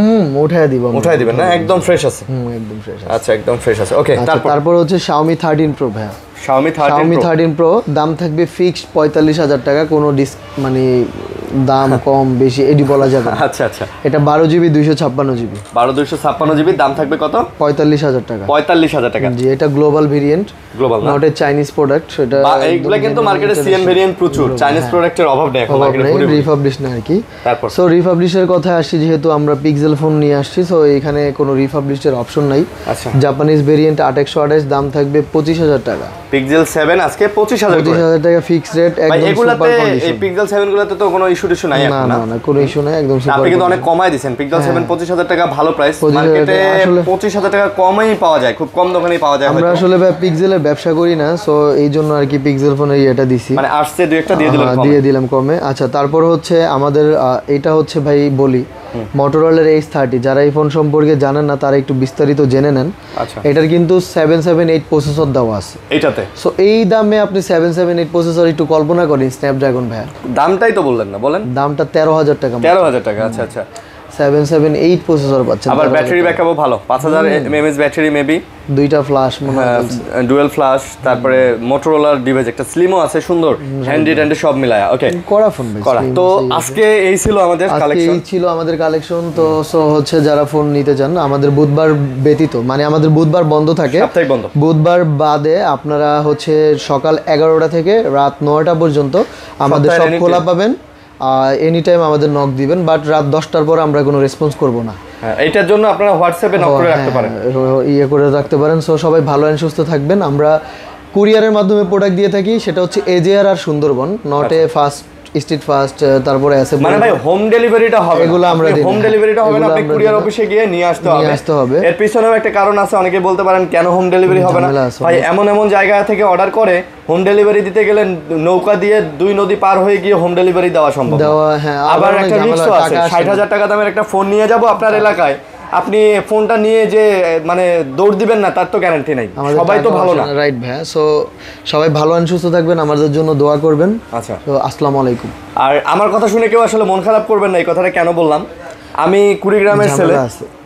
উঠায় দিব। উঠায় দিবেন না? একদম ফ্রেশ আছে? একদম ফ্রেশ। আচ্ছা একদম ফ্রেশ আছে। ওকে তারপর হচ্ছে Xiaomi 13 Pro ভাই। Xiaomi 13 Pro দাম থাকবে ফিক্সড 45,000 টাকা, কোনো মানে দাম কম বেশি এডি বলা যাবে না। আচ্ছা আচ্ছা, এটা 12GB 256GB। 12/256GB দাম থাকবে কত? 45,000 টাকা। 45,000 টাকা। জি, এটা গ্লোবাল ভেরিয়েন্ট, গ্লোবাল না, নট এ চাইনিজ প্রোডাক্ট। সেটা এইগুলা কিন্তু মার্কেটে সিএম ভেরিয়েন্ট প্রচুর, চাইনিজ প্রোডাক্টের অভাব নেই এখন মার্কেটে, রিপাবলিশ না আর কি। তারপর সো রিপাবলিশের কথা আসছি, যেহেতু আমরা পিক্সেল ফোন নিয়ে আসছি, সো এখানে কোনো রিপাবলিশের অপশন নাই। আচ্ছা, জাপানিজ ভেরিয়েন্ট 8128 দাম থাকবে 25,000 টাকা। পিক্সেল 7 আজকে 25,000 টাকা ফিক্সড রেট, একদম সুপার কন্ডিশন। এই পিক্সেল 7 গুলোতে তো কোনো ইস্যু নাই এখন না? না কোনো ইস্যু নাই, একদম সুপার। আপনি কিন্তু অনেক কমায় দিবেন। পিক্সেল 7 25,000 টাকা ভালো প্রাইস, মার্কেটে 25,000 টাকা কমই পাওয়া যায়, খুব কম দোকানেই পাওয়া যায়। আমরা আসলে পিক্সেলের ব্যবসা করি না, সো এই জন্য আর কি পিক্সেল ফোনের এটা দিছি, মানে আসছে দুই একটা দিয়ে দিলাম কমে। আচ্ছা তারপর হচ্ছে আমাদের এটা হচ্ছে ভাই বলি Motorola H30, যারা এই ফোন সম্পর্কে জানেন না তারা একটু বিস্তারিত জেনে নেন। আচ্ছা, এটার কিন্তু 778 প্রসেসর দেওয়া আছে এইটাতে। সো এই দামে আপনি 778 প্রসেসর একটু কল্পনা করেন, স্ন্যাপড্রাগন ভাই। দামটাই তো বললেন না, বলেন। দামটা 13,000 টাকা। 13,000 টাকা, আচ্ছা আচ্ছা। 778 প্রসেসর পাচ্ছেন। আবার ব্যাটারি ব্যাকআপও ভালো, 5000 mAh ব্যাটারি, মেবি দুইটা ফ্ল্যাশ, ডুয়াল ফ্ল্যাশ। তারপরে মোটরোলার ডিভাইস একটা স্লিমও আছে, সুন্দর হ্যান্ডি ট্যান্ডি সব মিলায়া। ওকে, করা ফোন ভাই, করা। তো আজকে এই ছিল আমাদের কালেকশন, তো সো হচ্ছে যারা ফোন নিতে চান, আমাদের বুধবার ব্যতীত, মানে আমাদের বুধবার বন্ধ থাকে, সপ্তাহে বন্ধ, বুধবার বাদে আপনারা হচ্ছে সকাল 11টা থেকে রাত 9টা পর্যন্ত আমাদের সব খোলা পাবেন। এনি টাইম আমাদের নক দিবেন, বাট রাত 10টার পর আমরা কোনো রেসপন্স করব না। এইটার জন্য আপনারা হোয়াটসঅ্যাপে নক করে রাখতে পারেন, করে রাখতে পারেন। সো সবাই ভালো এন্ড সুস্থ থাকবেন। আমরা কুরিয়ারের মাধ্যমে প্রোডাক্ট দিয়ে থাকি, সেটা হচ্ছে এজেআর আর Sundarban, not a fast street fast. তারপরে আছে মানে ভাই হোম ডেলিভারিটা হবে, এগুলো আমরা দিই। হোম ডেলিভারিটা হবে না, আপনি কুরিয়ার অফিসে গিয়ে নিয়ে আসতে হবে। এর পিছনেও একটা কারণ আছে, অনেকে বলতে পারেন কেন হোম ডেলিভারি হবে না। ভাই এমন জায়গা থেকে অর্ডার করে হোম ডেলিভারি দিতে গেলে নৌকা দিয়ে 2 নদী পার হয়ে গিয়ে হোম ডেলিভারি দেওয়া সম্ভব। আবার একটা রিস্কও আছে, 60,000 টাকা দামের একটা ফোন নিয়ে যাব আপনার এলাকায়, আপনি ফোনটা নিয়ে যে মানে দৌড় দিবেন না তার তো গ্যারান্টি নাই। সবাই তো ভালো না, রাইট ভাই। সো সবাই ভালো আর সুস্থ থাকবেন, আমাদের জন্য দোয়া করবেন। আচ্ছা, তো আসসালামু আলাইকুম। আর আমার কথা শুনে কেউ আসলে মন খারাপ করবেন না, এই কথাটা কেন বললাম, আমি কুড়িগ্রামের ছেলে।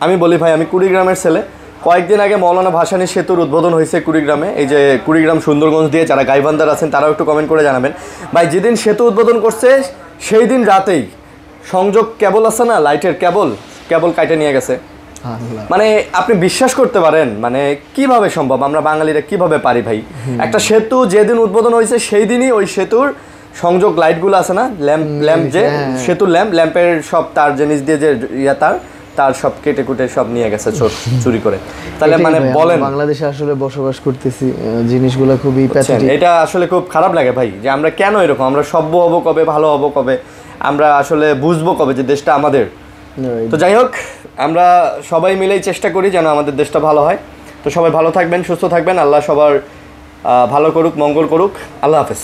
আমি বলি ভাই, আমি কুড়িগ্রামের ছেলে। কয়েকদিন আগে মৌলানা ভাসানী সেতুর উদ্বোধন হয়েছে কুড়িগ্রামে। এই যে কুড়িগ্রাম সুন্দরগঞ্জ দিয়ে যারা গাইবান্ধার আছেন তারাও একটু কমেন্ট করে জানাবেন ভাই, যেদিন সেতু উদ্বোধন করছে সেই দিন রাতেই সংযোগ কেবল আছে না, লাইটের কেবল কাটে নিয়ে গেছে। মানে আপনি বিশ্বাস করতে পারেন, মানে কিভাবে সম্ভব, আমরা বাঙালিরা কিভাবে পারি ভাই? একটা সেতু যেদিন উদ্বোধন হয়েছে সেই দিনই ওই সেতুর সংযোগ লাইটগুলো আছে না, ল্যাম্প যে সেতুর ল্যাম্পের সব তার জিনিস দিয়ে যে তার সব কেটে কুটে সব নিয়ে গেছে চুরি করে। তাহলে মানে বলেন, বাংলাদেশে আসলে বসবাস করতেছি, জিনিসগুলো খুবই প্যাথেটিক। এটা আসলে খুব খারাপ লাগে ভাই, যে আমরা কেন এরকম, আমরা সভ্য হব কবে, ভালো হব কবে, আমরা আসলে বুঝবো কবে যে দেশটা আমাদের। তো যাই হোক, আমরা সবাই মিলেই চেষ্টা করি যেন আমাদের দেশটা ভালো হয়। তো সবাই ভালো থাকবেন, সুস্থ থাকবেন, আল্লাহ সবার ভালো করুক, মঙ্গল করুক। আল্লাহ হাফেজ।